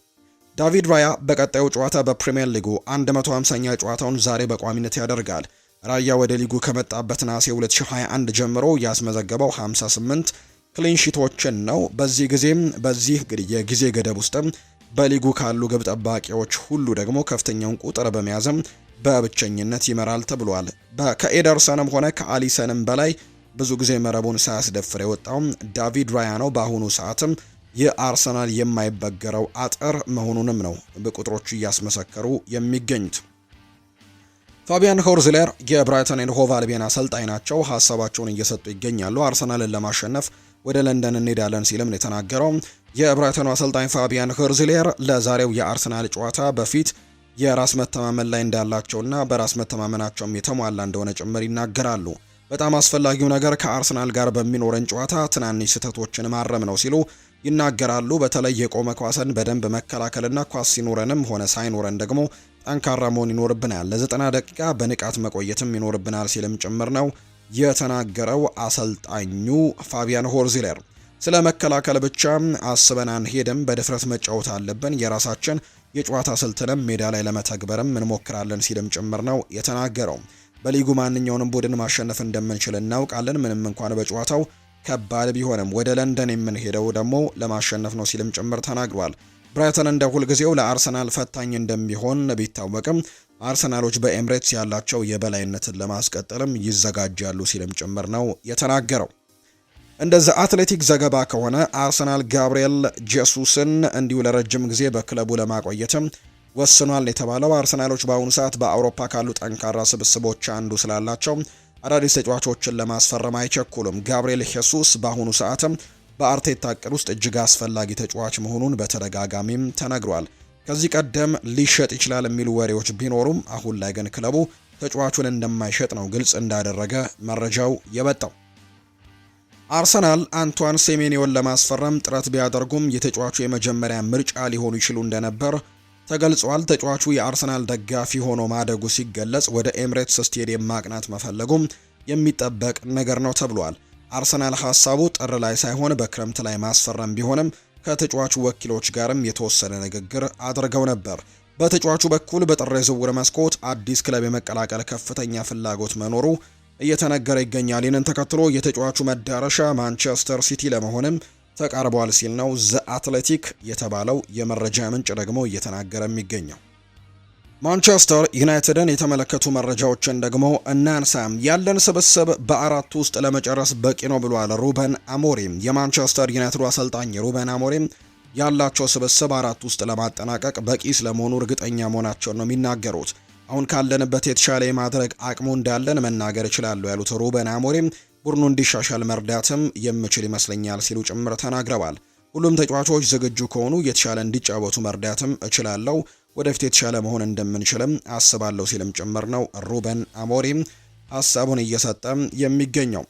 ዳቪድ ራያ በቀጣዩ ጨዋታ በፕሪሚየር ሊጉ 150ኛ ጨዋታውን ዛሬ በቋሚነት ያደርጋል። ራያ ወደ ሊጉ ከመጣበት ነሐሴ 2021 ጀምሮ ያስመዘገበው 58 ክሊንሺቶችን ነው። በዚህ የጊዜ ገደብ ውስጥም በሊጉ ካሉ ግብ ጠባቂዎች ሁሉ ደግሞ ከፍተኛውን ቁጥር በመያዝም በብቸኝነት ይመራል ተብሏል። ከኤደርሰንም ሆነ ከአሊሰንም በላይ ብዙ ጊዜ መረቡን ሳያስደፍር የወጣው ዳቪድ ራያ ነው። በአሁኑ ሰዓትም የአርሰናል የማይበገረው አጥር መሆኑንም ነው በቁጥሮቹ እያስመሰከሩ የሚገኙት። ፋቢያን ሆርዝለር የብራይተን ኤንድ ሆቭ አልቢዮን አሰልጣኝ ናቸው። ሀሳባቸውን እየሰጡ ይገኛሉ። አርሰናልን ለማሸነፍ ወደ ለንደን እንሄዳለን ሲልም ነው የተናገረው። የብራይተኑ አሰልጣኝ ፋቢያን ሆርዝለር ለዛሬው የአርሰናል ጨዋታ በፊት የራስ መተማመን ላይ እንዳላቸውና በራስ መተማመናቸውም የተሟላ እንደሆነ ጭምር ይናገራሉ። በጣም አስፈላጊው ነገር ከአርሰናል ጋር በሚኖረን ጨዋታ ትናንሽ ስህተቶችን ማረም ነው ሲሉ ይናገራሉ። በተለይ የቆመ ኳስን በደንብ መከላከልና ኳስ ሲኖረንም ሆነ ሳይኖረን ደግሞ ጠንካራ መሆን ይኖርብናል። ለ90 ደቂቃ በንቃት መቆየትም ይኖርብናል ሲልም ጭምር ነው የተናገረው አሰልጣኙ ፋቢያን ሆርዝለር። ስለ መከላከል ብቻ አስበን አንሄድም፣ በድፍረት መጫወት አለብን፣ የራሳችን የጨዋታ ስልትንም ሜዳ ላይ ለመተግበርም እንሞክራለን ሲልም ጭምር ነው የተናገረው። በሊጉ ማንኛውንም ቡድን ማሸነፍ እንደምንችል እናውቃለን፣ ምንም እንኳን በጨዋታው ከባድ ቢሆንም ወደ ለንደን የምንሄደው ደግሞ ለማሸነፍ ነው ሲልም ጭምር ተናግሯል። ብራይተን እንደ ሁልጊዜው ለአርሰናል ፈታኝ እንደሚሆን ቢታወቅም አርሰናሎች በኤምሬትስ ያላቸው የበላይነትን ለማስቀጠልም ይዘጋጃሉ ሲልም ጭምር ነው የተናገረው። እንደዚህ አትሌቲክ ዘገባ ከሆነ አርሰናል ጋብሪኤል ጄሱስን እንዲሁ ለረጅም ጊዜ በክለቡ ለማቆየትም ወስኗል የተባለው አርሰናሎች በአሁኑ ሰዓት በአውሮፓ ካሉ ጠንካራ ስብስቦች አንዱ ስላላቸው አዳዲስ ተጫዋቾችን ለማስፈረም አይቸኩሉም። ጋብሪኤል ጄሱስ በአሁኑ ሰዓትም በአርቴታ እቅድ ውስጥ እጅግ አስፈላጊ ተጫዋች መሆኑን በተደጋጋሚም ተነግሯል። ከዚህ ቀደም ሊሸጥ ይችላል የሚሉ ወሬዎች ቢኖሩም አሁን ላይ ግን ክለቡ ተጫዋቹን እንደማይሸጥ ነው ግልጽ እንዳደረገ መረጃው የወጣው። አርሰናል አንቷን ሴሜኒዮን ለማስፈረም ጥረት ቢያደርጉም የተጫዋቹ የመጀመሪያ ምርጫ ሊሆኑ ይችሉ እንደነበር ተገልጿል። ተጫዋቹ የአርሰናል ደጋፊ ሆኖ ማደጉ ሲገለጽ ወደ ኤምሬትስ ስቴዲየም ማቅናት መፈለጉም የሚጠበቅ ነገር ነው ተብሏል። አርሰናል ሀሳቡ ጥር ላይ ሳይሆን በክረምት ላይ ማስፈረም ቢሆንም ከተጫዋቹ ወኪሎች ጋርም የተወሰነ ንግግር አድርገው ነበር። በተጫዋቹ በኩል በጥር የዝውውር መስኮት አዲስ ክለብ የመቀላቀል ከፍተኛ ፍላጎት መኖሩ እየተነገረ ይገኛል። ይህንን ተከትሎ የተጫዋቹ መዳረሻ ማንቸስተር ሲቲ ለመሆንም ተቃርቧል ሲል ነው ዘ አትሌቲክ የተባለው የመረጃ ምንጭ ደግሞ እየተናገረ የሚገኘው። ማንቸስተር ዩናይትድን የተመለከቱ መረጃዎችን ደግሞ እናንሳም። ያለን ስብስብ በአራት ውስጥ ለመጨረስ በቂ ነው ብሏል ሩበን አሞሪም። የማንቸስተር ዩናይትዱ አሰልጣኝ ሩበን አሞሪም ያላቸው ስብስብ አራት ውስጥ ለማጠናቀቅ በቂ ስለመሆኑ እርግጠኛ መሆናቸውን ነው የሚናገሩት። አሁን ካለንበት የተሻለ የማድረግ አቅሙ እንዳለን መናገር ይችላሉ ያሉት ሩበን አሞሪም ቡድኑ እንዲሻሻል መርዳትም የምችል ይመስለኛል ሲሉ ጭምር ተናግረዋል። ሁሉም ተጫዋቾች ዝግጁ ከሆኑ የተሻለ እንዲጫወቱ መርዳትም እችላለሁ፣ ወደፊት የተሻለ መሆን እንደምንችልም አስባለሁ ሲልም ጭምር ነው ሩበን አሞሪም ሀሳቡን እየሰጠ የሚገኘው።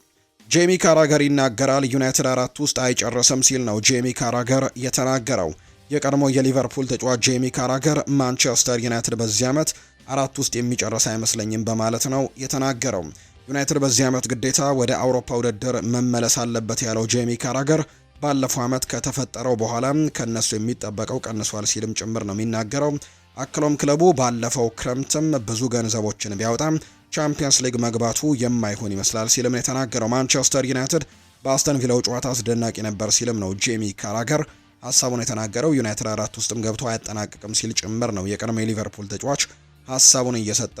ጄሚ ካራገር ይናገራል። ዩናይትድ አራት ውስጥ አይጨርስም ሲል ነው ጄሚ ካራገር የተናገረው። የቀድሞ የሊቨርፑል ተጫዋች ጄሚ ካራገር ማንቸስተር ዩናይትድ በዚህ ዓመት 4 ውስጥ የሚጨርስ አይመስለኝም በማለት ነው የተናገረው። ዩናይትድ በዚህ ዓመት ግዴታ ወደ አውሮፓ ውድድር መመለስ አለበት ያለው ጄሚ ካራገር ባለፈው ዓመት ከተፈጠረው በኋላ ከነሱ የሚጠበቀው ቀንሷል ሲልም ጭምር ነው የሚናገረው። አክሎም ክለቡ ባለፈው ክረምትም ብዙ ገንዘቦችን ቢያወጣም ቻምፒየንስ ሊግ መግባቱ የማይሆን ይመስላል ሲልም ነው የተናገረው። ማንቸስተር ዩናይትድ በአስተን ቪላው ጨዋታ አስደናቂ ነበር ሲልም ነው ጄሚ ካራገር ሀሳቡን የተናገረው። ዩናይትድ 4 ውስጥም ገብቶ አያጠናቅቅም ሲል ጭምር ነው የቀድሞ የሊቨርፑል ተጫዋች ሀሳቡን እየሰጠ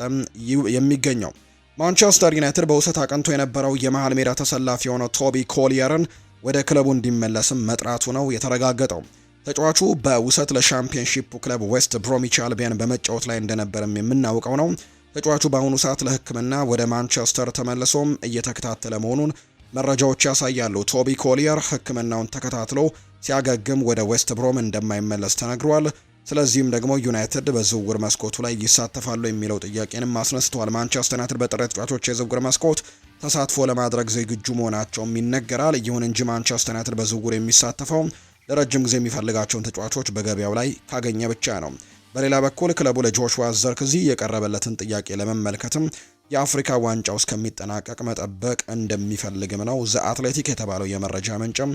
የሚገኘው። ማንቸስተር ዩናይትድ በውሰት አቅንቶ የነበረው የመሃል ሜዳ ተሰላፊ የሆነው ቶቢ ኮሊየርን ወደ ክለቡ እንዲመለስም መጥራቱ ነው የተረጋገጠው። ተጫዋቹ በውሰት ለሻምፒዮንሺፑ ክለብ ዌስት ብሮሚች አልቢያን በመጫወት ላይ እንደነበርም የምናውቀው ነው። ተጫዋቹ በአሁኑ ሰዓት ለሕክምና ወደ ማንቸስተር ተመልሶም እየተከታተለ መሆኑን መረጃዎች ያሳያሉ። ቶቢ ኮሊየር ሕክምናውን ተከታትሎ ሲያገግም ወደ ዌስት ብሮም እንደማይመለስ ተነግሯል። ስለዚህም ደግሞ ዩናይትድ በዝውውር መስኮቱ ላይ ይሳተፋሉ የሚለው ጥያቄንም አስነስተዋል። ማንቸስተር ዩናይትድ በጥሬ ተጫዋቾች የዝውውር መስኮት ተሳትፎ ለማድረግ ዝግጁ መሆናቸውም ይነገራል። ይሁን እንጂ ማንቸስተር ዩናይትድ በዝውውር የሚሳተፈው ለረጅም ጊዜ የሚፈልጋቸውን ተጫዋቾች በገበያው ላይ ካገኘ ብቻ ነው። በሌላ በኩል ክለቡ ለጆሹዋ ዘርክዚ የቀረበለትን ጥያቄ ለመመልከትም የአፍሪካ ዋንጫው እስከሚጠናቀቅ መጠበቅ እንደሚፈልግም ነው ዘ አትሌቲክ የተባለው የመረጃ ምንጭም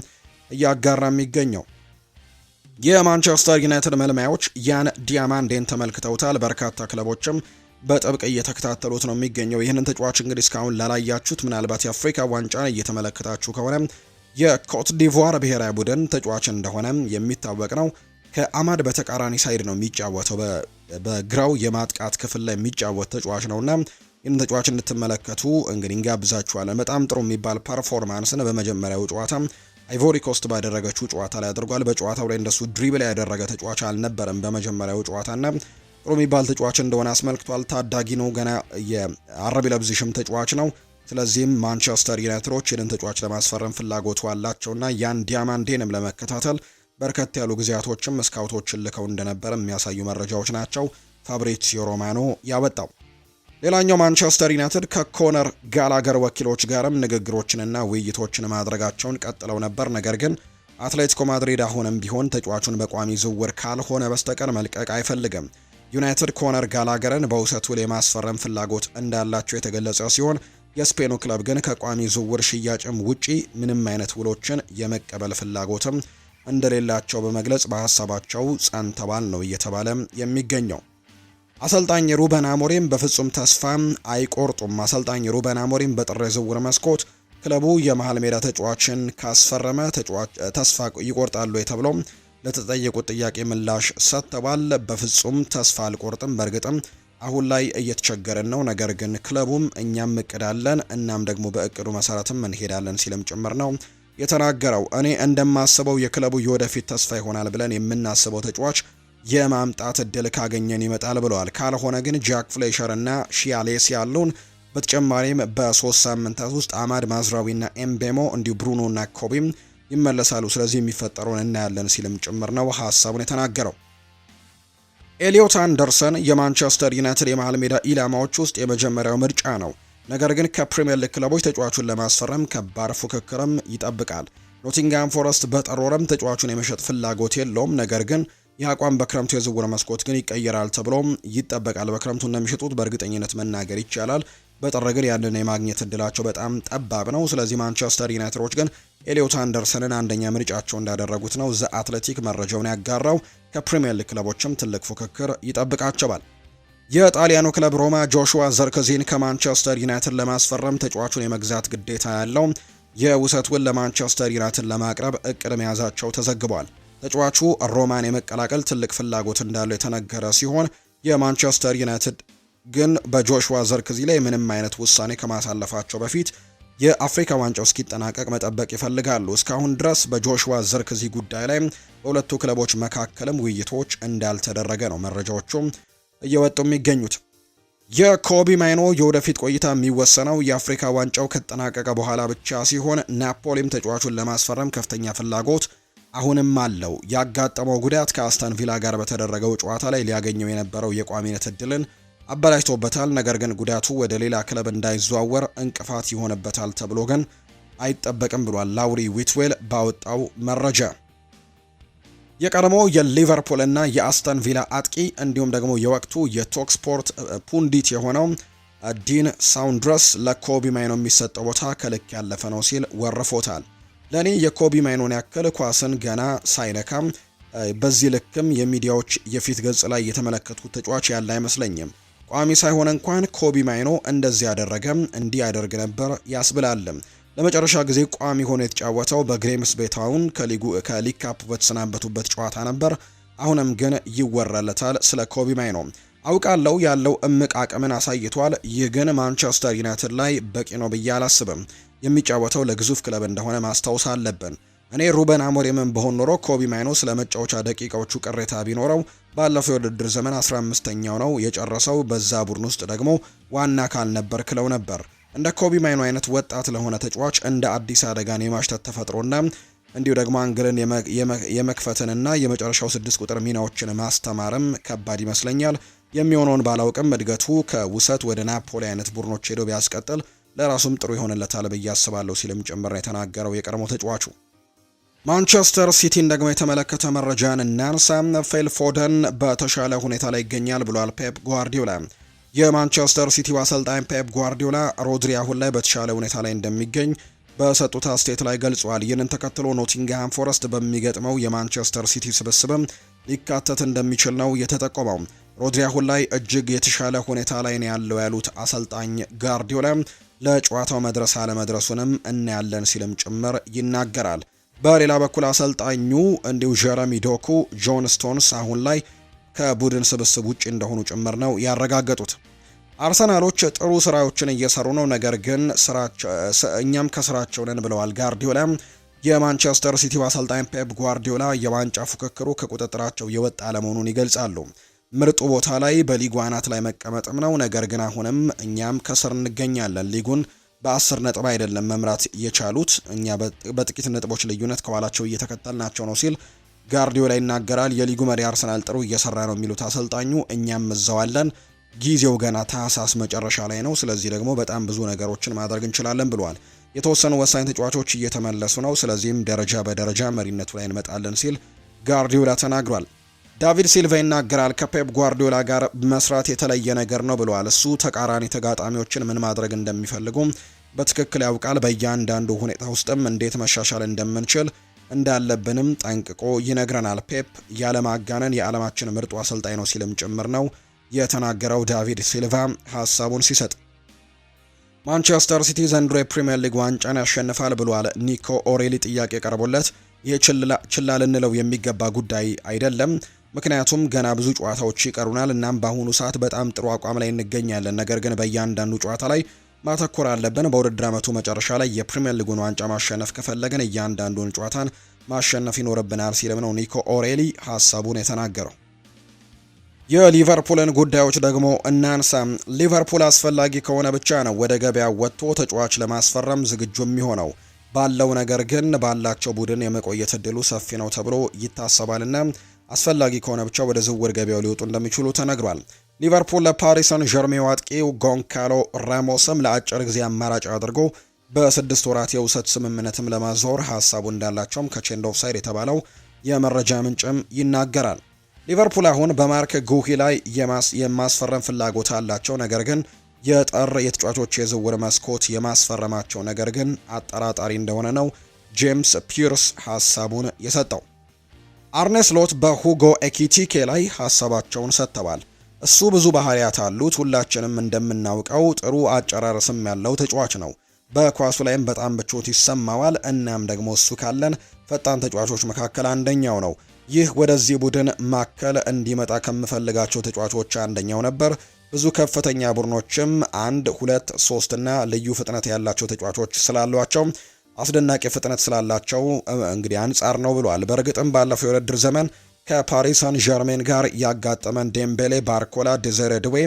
እያጋራ የሚገኘው። የማንቸስተር ዩናይትድ መልማዮች ያን ዲያማንዴን ተመልክተውታል። በርካታ ክለቦችም በጥብቅ እየተከታተሉት ነው የሚገኘው። ይህንን ተጫዋች እንግዲህ እስካሁን ላላያችሁት ምናልባት የአፍሪካ ዋንጫን እየተመለከታችሁ ከሆነ የኮት ዲቮር ብሔራዊ ቡድን ተጫዋች እንደሆነ የሚታወቅ ነው። ከአማድ በተቃራኒ ሳይድ ነው የሚጫወተው። በግራው የማጥቃት ክፍል ላይ የሚጫወት ተጫዋች ነውና ይህን ተጫዋች እንድትመለከቱ እንግዲህ እንጋብዛችኋለን። በጣም ጥሩ የሚባል ፐርፎርማንስን በመጀመሪያው ጨዋታ አይቮሪ ኮስት ባደረገችው ጨዋታ ላይ አድርጓል። በጨዋታው ላይ እንደሱ ድሪብል ያደረገ ተጫዋች አልነበረም በመጀመሪያው ጨዋታና ጥሩ የሚባል ተጫዋች እንደሆነ አስመልክቷል። ታዳጊ ነው፣ ገና የአረቢ ለብዚሽም ተጫዋች ነው። ስለዚህም ማንቸስተር ዩናይትዶች ይህንን ተጫዋች ለማስፈረም ፍላጎቱ አላቸውና ያን ዲያማንዴንም ለመከታተል በርከት ያሉ ጊዜያቶችም ስካውቶችን ልከው እንደነበር የሚያሳዩ መረጃዎች ናቸው ፋብሪዚዮ ሮማኖ ያወጣው። ሌላኛው ማንቸስተር ዩናይትድ ከኮነር ጋላገር ወኪሎች ጋርም ንግግሮችንና ውይይቶችን ማድረጋቸውን ቀጥለው ነበር። ነገር ግን አትሌቲኮ ማድሪድ አሁንም ቢሆን ተጫዋቹን በቋሚ ዝውውር ካልሆነ በስተቀር መልቀቅ አይፈልግም። ዩናይትድ ኮነር ጋላገርን በውሰት ውል የማስፈረም ፍላጎት እንዳላቸው የተገለጸ ሲሆን የስፔኑ ክለብ ግን ከቋሚ ዝውውር ሽያጭም ውጪ ምንም አይነት ውሎችን የመቀበል ፍላጎትም እንደሌላቸው በመግለጽ በሀሳባቸው ጸንተዋል ነው እየተባለ የሚገኘው። አሰልጣኝ ሩበን አሞሪም በፍጹም ተስፋ አይቆርጡም። አሰልጣኝ ሩበን አሞሪም በጥር የዝውውር መስኮት ክለቡ የመሃል ሜዳ ተጫዋችን ካስፈረመ ተስፋ ይቆርጣሉ ተብሎ ለተጠየቁት ጥያቄ ምላሽ ሰጥተዋል። በፍጹም ተስፋ አልቆርጥም፣ በእርግጥም አሁን ላይ እየተቸገረን ነው፣ ነገር ግን ክለቡም እኛም እቅድ አለን፣ እናም ደግሞ በእቅዱ መሰረትም እንሄዳለን ሲልም ጭምር ነው የተናገረው። እኔ እንደማስበው የክለቡ የወደፊት ተስፋ ይሆናል ብለን የምናስበው ተጫዋች የማምጣት እድል ካገኘን ይመጣል ብለዋል። ካልሆነ ግን ጃክ ፍሌሸር እና ሺያሌስ ያሉን በተጨማሪም በ3 ሳምንታት ውስጥ አማድ ማዝራዊና ኤምቤሞ እንዲሁ ብሩኖ እና ኮቢም ይመለሳሉ። ስለዚህ የሚፈጠረውን እናያለን ሲልም ጭምር ነው ሀሳቡን የተናገረው። ኤሊዮት አንደርሰን የማንቸስተር ዩናይትድ የመሃል ሜዳ ኢላማዎች ውስጥ የመጀመሪያው ምርጫ ነው። ነገር ግን ከፕሪሚየር ሊግ ክለቦች ተጫዋቹን ለማስፈረም ከባድ ፉክክርም ይጠብቃል። ኖቲንግሃም ፎረስት በጥር ወርም ተጫዋቹን የመሸጥ ፍላጎት የለውም። ነገር ግን ይህ አቋም በክረምቱ የዝውውር መስኮት ግን ይቀየራል ተብሎም ይጠበቃል። በክረምቱ እንደሚሸጡት በእርግጠኝነት መናገር ይቻላል። በጥር ግን ያንን የማግኘት እድላቸው በጣም ጠባብ ነው። ስለዚህ ማንቸስተር ዩናይትዶች ግን ኤሊዮት አንደርሰንን አንደኛ ምርጫቸው እንዳደረጉት ነው ዘ አትሌቲክ መረጃውን ያጋራው። ከፕሪሚየር ሊግ ክለቦችም ትልቅ ፉክክር ይጠብቃቸዋል። የጣሊያኑ ክለብ ሮማ ጆሹዋ ዘርክዚን ከማንቸስተር ዩናይትድ ለማስፈረም ተጫዋቹን የመግዛት ግዴታ ያለው የውሰት ውል ለማንቸስተር ዩናይትድ ለማቅረብ እቅድ መያዛቸው ተዘግቧል። ተጫዋቹ ሮማን የመቀላቀል ትልቅ ፍላጎት እንዳለው የተነገረ ሲሆን የማንቸስተር ዩናይትድ ግን በጆሹዋ ዘርክዚ ላይ ምንም አይነት ውሳኔ ከማሳለፋቸው በፊት የአፍሪካ ዋንጫው እስኪጠናቀቅ መጠበቅ ይፈልጋሉ። እስካሁን ድረስ በጆሹዋ ዘርክዚ ጉዳይ ላይ በሁለቱ ክለቦች መካከልም ውይይቶች እንዳልተደረገ ነው መረጃዎቹም እየወጡ የሚገኙት። የኮቢ ማይኖ የወደፊት ቆይታ የሚወሰነው የአፍሪካ ዋንጫው ከተጠናቀቀ በኋላ ብቻ ሲሆን ናፖሊም ተጫዋቹን ለማስፈረም ከፍተኛ ፍላጎት አሁንም አለው። ያጋጠመው ጉዳት ከአስተን ቪላ ጋር በተደረገው ጨዋታ ላይ ሊያገኘው የነበረው የቋሚነት እድልን አበላሽቶበታል። ነገር ግን ጉዳቱ ወደ ሌላ ክለብ እንዳይዘዋወር እንቅፋት ይሆንበታል ተብሎ ግን አይጠበቅም ብሏል ላውሪ ዊትዌል ባወጣው መረጃ። የቀድሞ የሊቨርፑል እና የአስተን ቪላ አጥቂ እንዲሁም ደግሞ የወቅቱ የቶክ ስፖርት ፑንዲት የሆነው ዲን ሳውንድረስ ለኮቢ ማይኖ የሚሰጠው ቦታ ከልክ ያለፈ ነው ሲል ወርፎታል። ለእኔ የኮቢ ማይኖን ያክል ኳስን ገና ሳይነካም በዚህ ልክም የሚዲያዎች የፊት ገጽ ላይ የተመለከቱት ተጫዋች ያለ አይመስለኝም። ቋሚ ሳይሆን እንኳን ኮቢ ማይኖ እንደዚህ ያደረገም እንዲህ ያደርግ ነበር ያስብላልም። ለመጨረሻ ጊዜ ቋሚ ሆኖ የተጫወተው በግሬምስቤ ታውን ከሊግ ካፕ በተሰናበቱበት ጨዋታ ነበር። አሁንም ግን ይወራለታል ስለ ኮቢ ማይኖ። አውቃለሁ ያለው እምቅ አቅምን አሳይቷል። ይህ ግን ማንቸስተር ዩናይትድ ላይ በቂ ነው ብዬ አላስብም። የሚጫወተው ለግዙፍ ክለብ እንደሆነ ማስታወስ አለብን። እኔ ሩበን አሞሪምን በሆን ኖሮ ኮቢ ማይኖ ስለ መጫወቻ ደቂቃዎቹ ቅሬታ ቢኖረው ባለፈው የውድድር ዘመን 15ኛው ነው የጨረሰው። በዛ ቡድን ውስጥ ደግሞ ዋና አካል ነበር ክለው ነበር። እንደ ኮቢ ማይኖ አይነት ወጣት ለሆነ ተጫዋች እንደ አዲስ አደጋን የማሽተት ተፈጥሮና እንዲሁ ደግሞ አንግልን የመክፈትንና የመጨረሻው 6 ቁጥር ሚናዎችን ማስተማርም ከባድ ይመስለኛል። የሚሆነውን ባላውቅም እድገቱ ከውሰት ወደ ናፖሊ አይነት ቡድኖች ሄዶ ቢያስቀጥል ለራሱም ጥሩ ይሆንለታል ብዬ አስባለሁ ሲልም ጭምር የተናገረው የቀድሞ ተጫዋቹ። ማንቸስተር ሲቲን ደግሞ የተመለከተ መረጃን እናንሳ። ፊል ፎደን በተሻለ ሁኔታ ላይ ይገኛል ብሏል ፔፕ ጓርዲዮላ። የማንቸስተር ሲቲው አሰልጣኝ ፔፕ ጓርዲዮላ ሮድሪ አሁን ላይ በተሻለ ሁኔታ ላይ እንደሚገኝ በሰጡት አስተያየት ላይ ገልጿል። ይህንን ተከትሎ ኖቲንግሃም ፎረስት በሚገጥመው የማንቸስተር ሲቲ ስብስብም ሊካተት እንደሚችል ነው የተጠቆመው። ሮድሪ አሁን ላይ እጅግ የተሻለ ሁኔታ ላይ ነው ያለው ያሉት አሰልጣኝ ጓርዲዮላ ለጨዋታው መድረስ አለመድረሱንም እናያለን ሲልም ጭምር ይናገራል። በሌላ በኩል አሰልጣኙ እንዲሁ ጀረሚ ዶኩ፣ ጆን ስቶንስ አሁን ላይ ከቡድን ስብስብ ውጭ እንደሆኑ ጭምር ነው ያረጋገጡት። አርሰናሎች ጥሩ ስራዎችን እየሰሩ ነው፣ ነገር ግን እኛም ከስራቸው ነን ብለዋል ጓርዲዮላ። የማንቸስተር ሲቲው አሰልጣኝ ፔፕ ጓርዲዮላ የዋንጫ ፉክክሩ ከቁጥጥራቸው የወጣ አለመሆኑን ይገልጻሉ። ምርጡ ቦታ ላይ በሊጉ አናት ላይ መቀመጥም ነው፣ ነገር ግን አሁንም እኛም ከስር እንገኛለን። ሊጉን በ10 ነጥብ አይደለም መምራት የቻሉት፣ እኛ በጥቂት ነጥቦች ልዩነት ከኋላቸው እየተከተልናቸው ነው ሲል ጓርዲዮላ ይናገራል። የሊጉ መሪ አርሰናል ጥሩ እየሰራ ነው የሚሉት አሰልጣኙ እኛም እዛዋለን፣ ጊዜው ገና ታህሳስ መጨረሻ ላይ ነው፣ ስለዚህ ደግሞ በጣም ብዙ ነገሮችን ማድረግ እንችላለን ብለዋል። የተወሰኑ ወሳኝ ተጫዋቾች እየተመለሱ ነው፣ ስለዚህም ደረጃ በደረጃ መሪነቱ ላይ እንመጣለን ሲል ጓርዲዮላ ተናግሯል። ዳቪድ ሲልቫ ይናገራል። ከፔፕ ጓርዲዮላ ጋር መስራት የተለየ ነገር ነው ብለዋል። እሱ ተቃራኒ ተጋጣሚዎችን ምን ማድረግ እንደሚፈልጉ በትክክል ያውቃል። በእያንዳንዱ ሁኔታ ውስጥም እንዴት መሻሻል እንደምንችል እንዳለብንም ጠንቅቆ ይነግረናል። ፔፕ ያለማጋነን የዓለማችን ምርጡ አሰልጣኝ ነው ሲልም ጭምር ነው የተናገረው ዳቪድ ሲልቫ ሀሳቡን ሲሰጥ። ማንቸስተር ሲቲ ዘንድሮ የፕሪሚየር ሊግ ዋንጫን ያሸንፋል ብሏል ኒኮ ኦሬሊ ጥያቄ ቀርቦለት። ይህ ችላ ልንለው የሚገባ ጉዳይ አይደለም፣ ምክንያቱም ገና ብዙ ጨዋታዎች ይቀሩናል። እናም በአሁኑ ሰዓት በጣም ጥሩ አቋም ላይ እንገኛለን፣ ነገር ግን በእያንዳንዱ ጨዋታ ላይ ማተኮር አለብን። በውድድር ዓመቱ መጨረሻ ላይ የፕሪሚየር ሊጉን ዋንጫ ማሸነፍ ከፈለግን እያንዳንዱን ጨዋታን ማሸነፍ ይኖርብናል ሲልም ነው ኒኮ ኦሬሊ ሀሳቡን የተናገረው። የሊቨርፑልን ጉዳዮች ደግሞ እናንሳ። ሊቨርፑል አስፈላጊ ከሆነ ብቻ ነው ወደ ገበያ ወጥቶ ተጫዋች ለማስፈረም ዝግጁ የሚሆነው። ባለው ነገር ግን ባላቸው ቡድን የመቆየት እድሉ ሰፊ ነው ተብሎ ይታሰባልና አስፈላጊ ከሆነ ብቻ ወደ ዝውውር ገበያው ሊወጡ እንደሚችሉ ተነግሯል። ሊቨርፑል ለፓሪስ ሰን ዠርሜን አጥቂው ጎንካሎ ራሞስም ለአጭር ጊዜ አማራጭ አድርጎ በ6 ወራት የውሰት ስምምነትም ለማዛወር ሀሳቡ እንዳላቸውም ከቼንድ ኦፍ ሳይድ የተባለው የመረጃ ምንጭም ይናገራል። ሊቨርፑል አሁን በማርክ ጉሂ ላይ የማስፈረም ፍላጎት አላቸው፣ ነገር ግን የጥር የተጫዋቾች የዝውውር መስኮት የማስፈረማቸው ነገር ግን አጠራጣሪ እንደሆነ ነው ጄምስ ፒርስ ሀሳቡን የሰጠው። አርነ ስሎት በሁጎ ኤኪቲኬ ላይ ሀሳባቸውን ሰጥተዋል። እሱ ብዙ ባህሪያት አሉት፣ ሁላችንም እንደምናውቀው ጥሩ አጨራረስም ያለው ተጫዋች ነው። በኳሱ ላይም በጣም ምቾት ይሰማዋል። እናም ደግሞ እሱ ካለን ፈጣን ተጫዋቾች መካከል አንደኛው ነው። ይህ ወደዚህ ቡድን ማከል እንዲመጣ ከምፈልጋቸው ተጫዋቾች አንደኛው ነበር። ብዙ ከፍተኛ ቡድኖችም 1፣ 2፣ 3 እና ልዩ ፍጥነት ያላቸው ተጫዋቾች ስላሏቸው አስደናቂ ፍጥነት ስላላቸው እንግዲህ አንጻር ነው ብሏል። በእርግጥም ባለፈው የውድድር ዘመን ከፓሪስ ሳን ዠርሜን ጋር ያጋጠመን ዴምቤሌ፣ ባርኮላ፣ ዴዘሬ ድዌ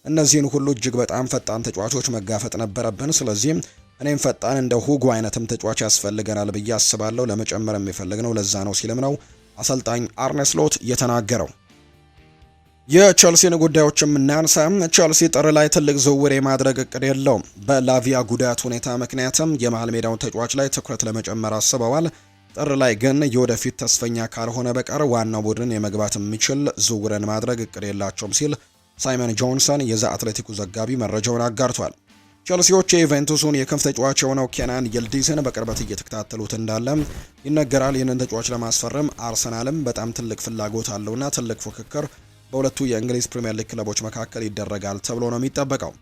እነዚህን ሁሉ እጅግ በጣም ፈጣን ተጫዋቾች መጋፈጥ ነበረብን። ስለዚህም እኔም ፈጣን እንደ ሁጎ አይነትም ተጫዋች ያስፈልገናል ብዬ አስባለሁ። ለመጨመር የሚፈልግ ነው፣ ለዛ ነው ሲልም ነው አሰልጣኝ አርነ ስሎት የተናገረው። የቸልሲን ጉዳዮችም እናንሳ። ቸልሲ ጥር ላይ ትልቅ ዝውውር የማድረግ እቅድ የለውም። በላቪያ ጉዳት ሁኔታ ምክንያትም የመሃል ሜዳውን ተጫዋች ላይ ትኩረት ለመጨመር አስበዋል። ጥር ላይ ግን የወደፊት ተስፈኛ ካልሆነ በቀር ዋናው ቡድን የመግባት የሚችል ዝውውርን ማድረግ እቅድ የላቸውም ሲል ሳይመን ጆንሰን የዛ አትሌቲኩ ዘጋቢ መረጃውን አጋርቷል። ቸልሲዎች የዩቬንቱሱን የክንፍ ተጫዋች የሆነው ኬናን ይልዲዝን በቅርበት እየተከታተሉት እንዳለ ይነገራል። ይህንን ተጫዋች ለማስፈረም አርሰናልም በጣም ትልቅ ፍላጎት አለውና ትልቅ ፉክክር በሁለቱ የእንግሊዝ ፕሪምየር ሊግ ክለቦች መካከል ይደረጋል ተብሎ ነው የሚጠበቀው።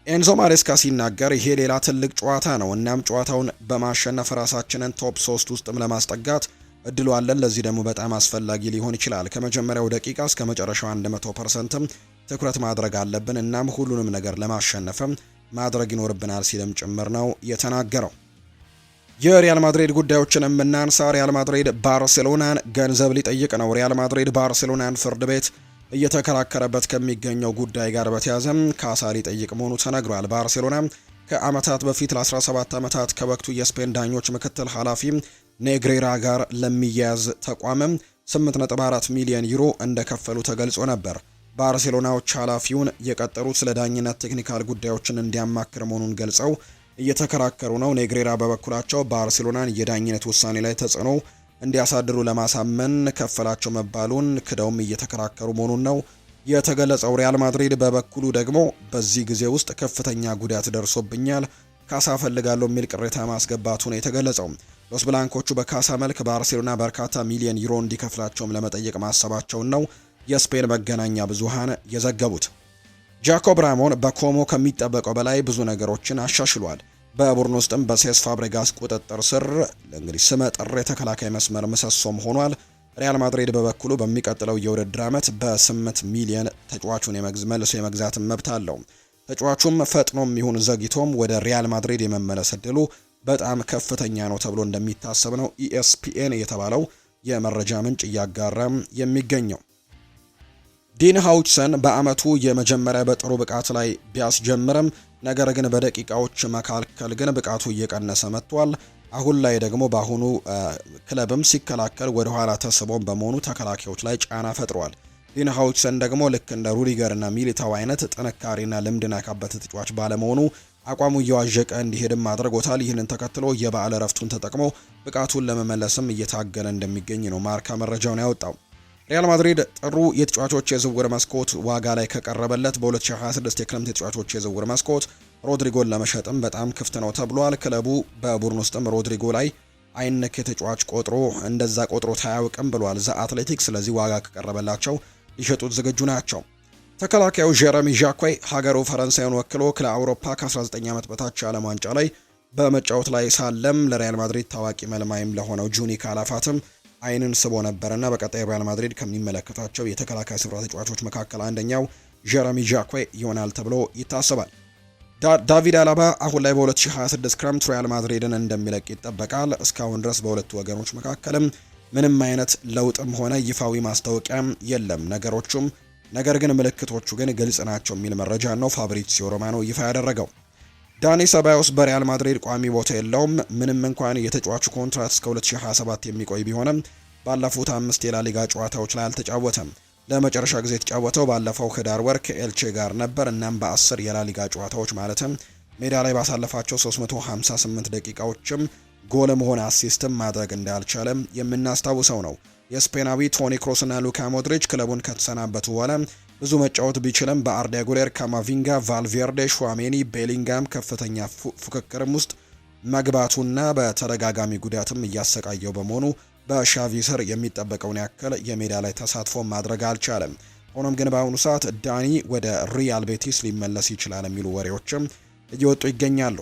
ኤንዞ ማሬስካ ሲናገር ይሄ ሌላ ትልቅ ጨዋታ ነው። እናም ጨዋታውን በማሸነፍ ራሳችንን ቶፕ 3 ውስጥም ለማስጠጋት እድሉ አለን። ለዚህ ደግሞ በጣም አስፈላጊ ሊሆን ይችላል። ከመጀመሪያው ደቂቃ እስከ መጨረሻው 100%ም ትኩረት ማድረግ አለብን። እናም ሁሉንም ነገር ለማሸነፍም ማድረግ ይኖርብናል ሲልም ጭምር ነው የተናገረው። የሪያል ማድሪድ ጉዳዮችን የምናንሳ። ሪያል ማድሪድ ባርሴሎናን ገንዘብ ሊጠይቅ ነው። ሪያል ማድሪድ ባርሴሎናን ፍርድ ቤት እየተከራከረበት ከሚገኘው ጉዳይ ጋር በተያያዘ ካሳ ሊጠይቅ መሆኑ ተነግሯል። ባርሴሎና ከዓመታት በፊት ለ17 ዓመታት ከወቅቱ የስፔን ዳኞች ምክትል ኃላፊ ኔግሬራ ጋር ለሚያያዝ ተቋምም 8.4 ሚሊዮን ዩሮ እንደከፈሉ ተገልጾ ነበር። ባርሴሎናዎች ኃላፊውን የቀጠሩት ስለ ዳኝነት ቴክኒካል ጉዳዮችን እንዲያማክር መሆኑን ገልጸው እየተከራከሩ ነው። ኔግሬራ በበኩላቸው ባርሴሎናን የዳኝነት ውሳኔ ላይ ተጽዕኖ እንዲያሳድሩ ለማሳመን ከፈላቸው መባሉን ክደውም እየተከራከሩ መሆኑን ነው የተገለጸው። ሪያል ማድሪድ በበኩሉ ደግሞ በዚህ ጊዜ ውስጥ ከፍተኛ ጉዳት ደርሶብኛል፣ ካሳ ፈልጋለሁ የሚል ቅሬታ ማስገባቱ ነው የተገለጸው። ሎስ ብላንኮቹ በካሳ መልክ ባርሴሎና በርካታ ሚሊዮን ዩሮ እንዲከፍላቸውም ለመጠየቅ ማሰባቸውን ነው የስፔን መገናኛ ብዙሃን የዘገቡት። ጃኮብ ራሞን በኮሞ ከሚጠበቀው በላይ ብዙ ነገሮችን አሻሽሏል። በቡድን ውስጥም በሴስ ፋብሬጋስ ቁጥጥር ስር እንግዲህ ስመ ጥር የተከላካይ መስመር ምሰሶም ሆኗል። ሪያል ማድሪድ በበኩሉ በሚቀጥለው የውድድር ዓመት በ8 ሚሊዮን ተጫዋቹን መልሶ የመግዛት መብት አለው። ተጫዋቹም ፈጥኖም ይሁን ዘግይቶም ወደ ሪያል ማድሪድ የመመለስ እድሉ በጣም ከፍተኛ ነው ተብሎ እንደሚታሰብ ነው ኢኤስፒኤን የተባለው የመረጃ ምንጭ እያጋራም የሚገኘው። ዲን ሃውችሰን በአመቱ የመጀመሪያ በጥሩ ብቃት ላይ ቢያስጀምርም ነገር ግን በደቂቃዎች መካከል ግን ብቃቱ እየቀነሰ መጥቷል። አሁን ላይ ደግሞ በአሁኑ ክለብም ሲከላከል ወደ ኋላ ተስቦም በመሆኑ ተከላካዮች ላይ ጫና ፈጥሯል። ዲን ሃውችሰን ደግሞ ልክ እንደ ሩዲገርና ሚሊታው አይነት ጥንካሬና ልምድን ያካበተ ተጫዋች ባለመሆኑ አቋሙ እየዋዠቀ እንዲሄድም አድርጎታል። ይህንን ተከትሎ የበዓል እረፍቱን ተጠቅሞ ብቃቱን ለመመለስም እየታገለ እንደሚገኝ ነው ማርካ መረጃውን ያወጣው። ሪያል ማድሪድ ጥሩ የተጫዋቾች የዝውውር መስኮት ዋጋ ላይ ከቀረበለት በ2026 የክረምት የተጫዋቾች የዝውውር መስኮት ሮድሪጎን ለመሸጥም በጣም ክፍት ነው ተብሏል። ክለቡ በቡድን ውስጥም ሮድሪጎ ላይ አይነክ የተጫዋች እንደዛ ቆጥሮት አያውቅም ብሏል ዘ አትሌቲክስ። ስለዚህ ዋጋ ከቀረበላቸው ሊሸጡት ዝግጁ ናቸው። ተከላካዩ ጀረሚ ዣኳ ሀገሩ ፈረንሳይን ወክሎ ለአውሮፓ ከ19 ዓመት በታች ዓለም ዋንጫ ላይ በመጫወት ላይ ሳለም ለሪያል ማድሪድ ታዋቂ መልማይም ለሆነው ጁኒ ካላፋትም አይንን ስቦ ነበርና በቀጣይ ሪያል ማድሪድ ከሚመለከታቸው የተከላካይ ስፍራ ተጫዋቾች መካከል አንደኛው ጀረሚ ዣኳ ይሆናል ተብሎ ይታሰባል። ዳቪድ አላባ አሁን ላይ በ2026 ክረምት ሪያል ማድሪድን እንደሚለቅ ይጠበቃል። እስካሁን ድረስ በሁለቱ ወገኖች መካከልም ምንም አይነት ለውጥም ሆነ ይፋዊ ማስታወቂያ የለም። ነገር ግን ምልክቶቹ ግን ግልጽ ናቸው የሚል መረጃ ነው ፋብሪዚዮ ሮማኖ ይፋ ያደረገው። ዳኒ ሰባዮስ በሪያል ማድሪድ ቋሚ ቦታ የለውም። ምንም እንኳን የተጫዋቹ ኮንትራት እስከ 2027 የሚቆይ ቢሆንም ባለፉት 5 የላሊጋ ጨዋታዎች ላይ አልተጫወተም። ለመጨረሻ ጊዜ የተጫወተው ባለፈው ህዳር ወር ከኤልቼ ጋር ነበር። እናም በ10 የላሊጋ ጨዋታዎች ማለትም ሜዳ ላይ ባሳለፋቸው 358 ደቂቃዎችም ጎልም ሆነ አሲስትም ማድረግ እንዳልቻለም የምናስታውሰው ነው። የስፔናዊ ቶኒ ክሮስና ሉካ ሞድሪች ክለቡን ከተሰናበቱ በኋላ ብዙ መጫወት ቢችልም በአርዳ ጉሌር፣ ካማቪንጋ፣ ቫልቬርዴ፣ ሹዋሜኒ፣ ቤሊንጋም ከፍተኛ ፉክክርም ውስጥ መግባቱና በተደጋጋሚ ጉዳትም እያሰቃየው በመሆኑ በሻቪ ስር የሚጠበቀውን ያክል የሜዳ ላይ ተሳትፎ ማድረግ አልቻለም። ሆኖም ግን በአሁኑ ሰዓት ዳኒ ወደ ሪያል ቤቲስ ሊመለስ ይችላል የሚሉ ወሬዎችም እየወጡ ይገኛሉ።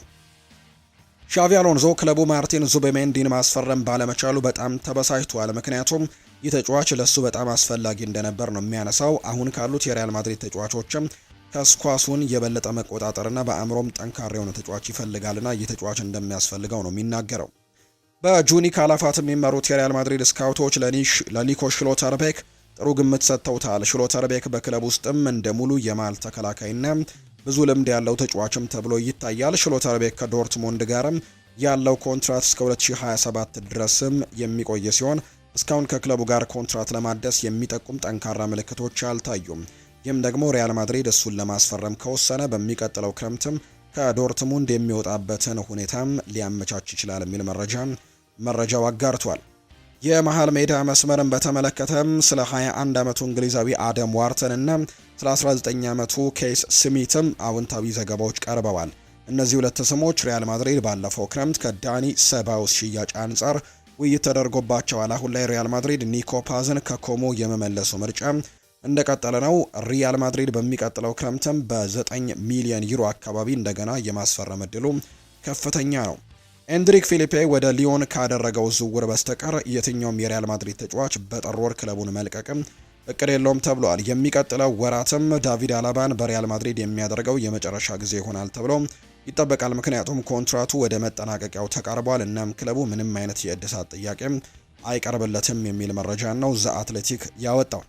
ሻቪ አሎንዞ ክለቡ ማርቲን ዙቤሜንዲን ማስፈረም ባለመቻሉ በጣም ተበሳጭቷል። ምክንያቱም ይህ ተጫዋች ለሱ በጣም አስፈላጊ እንደነበር ነው የሚያነሳው። አሁን ካሉት የሪያል ማድሪድ ተጫዋቾችም ከስኳሱን የበለጠ መቆጣጠርና በአእምሮም ጠንካራ የሆነ ተጫዋች ይፈልጋልና ይህ ተጫዋች እንደሚያስፈልገው ነው የሚናገረው። በጁኒ ካላፋት የሚመሩት የሪያል ማድሪድ ስካውቶች ለኒኮ ሽሎተርቤክ ጥሩ ግምት ሰጥተውታል። ሽሎተርቤክ በክለብ ውስጥም እንደ ሙሉ የማል ተከላካይና ብዙ ልምድ ያለው ተጫዋችም ተብሎ ይታያል። ሽሎተርቤክ ከዶርትሙንድ ጋርም ያለው ኮንትራት እስከ 2027 ድረስም የሚቆይ ሲሆን እስካሁን ከክለቡ ጋር ኮንትራት ለማደስ የሚጠቁም ጠንካራ ምልክቶች አልታዩም። ይህም ደግሞ ሪያል ማድሪድ እሱን ለማስፈረም ከወሰነ በሚቀጥለው ክረምትም ከዶርትሙንድ የሚወጣበትን ሁኔታም ሊያመቻች ይችላል የሚል መረጃ መረጃው አጋርቷል። የመሃል ሜዳ መስመርን በተመለከተም ስለ 21 ዓመቱ እንግሊዛዊ አደም ዋርተን እና ስለ 19 ዓመቱ ኬስ ስሚትም አዎንታዊ ዘገባዎች ቀርበዋል። እነዚህ ሁለት ስሞች ሪያል ማድሪድ ባለፈው ክረምት ከዳኒ ሰባውስ ሽያጭ አንጻር ውይይት ተደርጎባቸዋል። አሁን ላይ ሪያል ማድሪድ ኒኮ ፓዝን ከኮሞ የመመለሱ ምርጫ እንደቀጠለ ነው። ሪያል ማድሪድ በሚቀጥለው ክረምትም በ9 ሚሊዮን ዩሮ አካባቢ እንደገና የማስፈረም እድሉ ከፍተኛ ነው። ኤንድሪክ ፊሊፔ ወደ ሊዮን ካደረገው ዝውውር በስተቀር የትኛውም የሪያል ማድሪድ ተጫዋች በጥር ወር ክለቡን መልቀቅም እቅድ የለውም ተብሏል። የሚቀጥለው ወራትም ዳቪድ አላባን በሪያል ማድሪድ የሚያደርገው የመጨረሻ ጊዜ ይሆናል ተብሎ ይጠበቃል። ምክንያቱም ኮንትራቱ ወደ መጠናቀቂያው ተቃርቧል። እናም ክለቡ ምንም አይነት የእድሳት ጥያቄም አይቀርብለትም የሚል መረጃ ነው ዘ አትሌቲክ ያወጣው።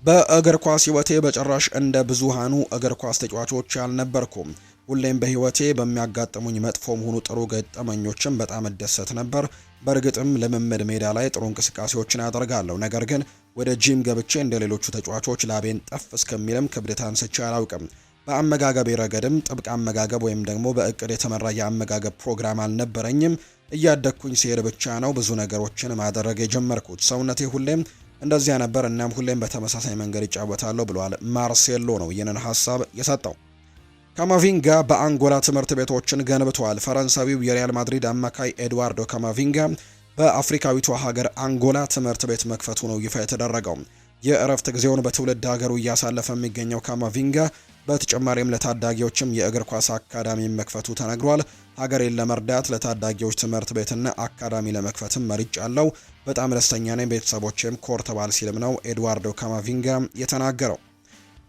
በእግር ኳስ ህይወቴ በጭራሽ እንደ ብዙሃኑ እግር ኳስ ተጫዋቾች አልነበርኩም። ሁሌም በህይወቴ በሚያጋጥሙኝ መጥፎም ሆኑ ጥሩ ገጠመኞችም በጣም እደሰት ነበር። በእርግጥም ልምምድ ሜዳ ላይ ጥሩ እንቅስቃሴዎችን አደርጋለሁ። ነገር ግን ወደ ጂም ገብቼ እንደ ሌሎቹ ተጫዋቾች ላቤን ጠፍ እስከሚልም ክብደት አንስቼ አላውቅም። በአመጋገቤ ረገድም ጥብቅ አመጋገብ ወይም ደግሞ በእቅድ የተመራ የአመጋገብ ፕሮግራም አልነበረኝም። እያደግኩኝ ሲሄድ ብቻ ነው ብዙ ነገሮችን ማድረግ የጀመርኩት። ሰውነቴ ሁሌም እንደዚያ ነበር፣ እናም ሁሌም በተመሳሳይ መንገድ ይጫወታለሁ ብሏል። ማርሴሎ ነው ይህንን ሀሳብ የሰጠው። ካማቪንጋ በአንጎላ ትምህርት ቤቶችን ገንብተዋል። ፈረንሳዊው የሪያል ማድሪድ አማካይ ኤድዋርዶ ካማቪንጋ በአፍሪካዊቷ ሀገር አንጎላ ትምህርት ቤት መክፈቱ ነው ይፋ የተደረገው። የእረፍት ጊዜውን በትውልድ ሀገሩ እያሳለፈ የሚገኘው ካማቪንጋ በተጨማሪም ለታዳጊዎችም የእግር ኳስ አካዳሚ መክፈቱ ተነግሯል። ሀገሬን ለመርዳት ለታዳጊዎች ትምህርት ቤትና አካዳሚ ለመክፈትም መርጫለሁ። በጣም ደስተኛ ነኝ፣ ቤተሰቦቼም ኮርተዋል ሲልም ነው ኤድዋርዶ ካማቪንጋ የተናገረው።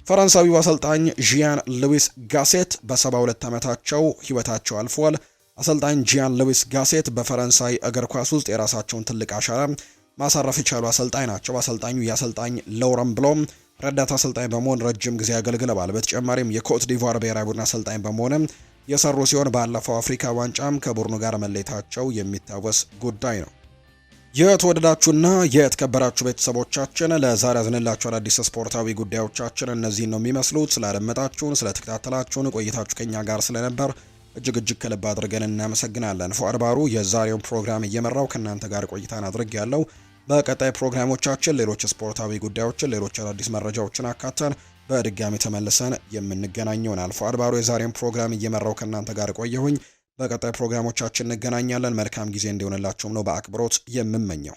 ፈረንሳዊው አሰልጣኝ ጂያን ሉዊስ ጋሴት በ72 ዓመታቸው ህይወታቸው አልፏል። አሰልጣኝ ጂያን ሉዊስ ጋሴት በፈረንሳይ እግር ኳስ ውስጥ የራሳቸውን ትልቅ አሻራ ማሳረፍ የቻሉ አሰልጣኝ ናቸው። አሰልጣኙ የአሰልጣኝ ሎረን ብሎም ረዳት አሰልጣኝ በመሆን ረጅም ጊዜ አገልግለዋል። በተጨማሪም የኮት ዲቫር ብሔራዊ ቡድን አሰልጣኝ በመሆንም የሰሩ ሲሆን ባለፈው አፍሪካ ዋንጫም ከቡድኑ ጋር መለየታቸው የሚታወስ ጉዳይ ነው። የተወደዳችሁና የተከበራችሁ ቤተሰቦቻችን ለዛሬ ያዝንላችሁ አዳዲስ ስፖርታዊ ጉዳዮቻችን እነዚህን ነው የሚመስሉት። ስላደመጣችሁን፣ ስለተከታተላችሁን፣ ቆይታችሁ ከኛ ጋር ስለነበር እጅግ ከልብ አድርገን እናመሰግናለን። ፉአድ ባሩ የዛሬውን ፕሮግራም እየመራው ከእናንተ ጋር ቆይታን አድርጌያለሁ። በቀጣይ ፕሮግራሞቻችን ሌሎች ስፖርታዊ ጉዳዮችን፣ ሌሎች አዳዲስ መረጃዎችን አካተን በድጋሚ ተመልሰን የምንገናኝ ይሆናል። ፉአድ ባሩ የዛሬውን ፕሮግራም እየመራው ከእናንተ ጋር ቆየሁኝ። በቀጣይ ፕሮግራሞቻችን እንገናኛለን። መልካም ጊዜ እንዲሆንላችሁም ነው በአክብሮት የምመኘው።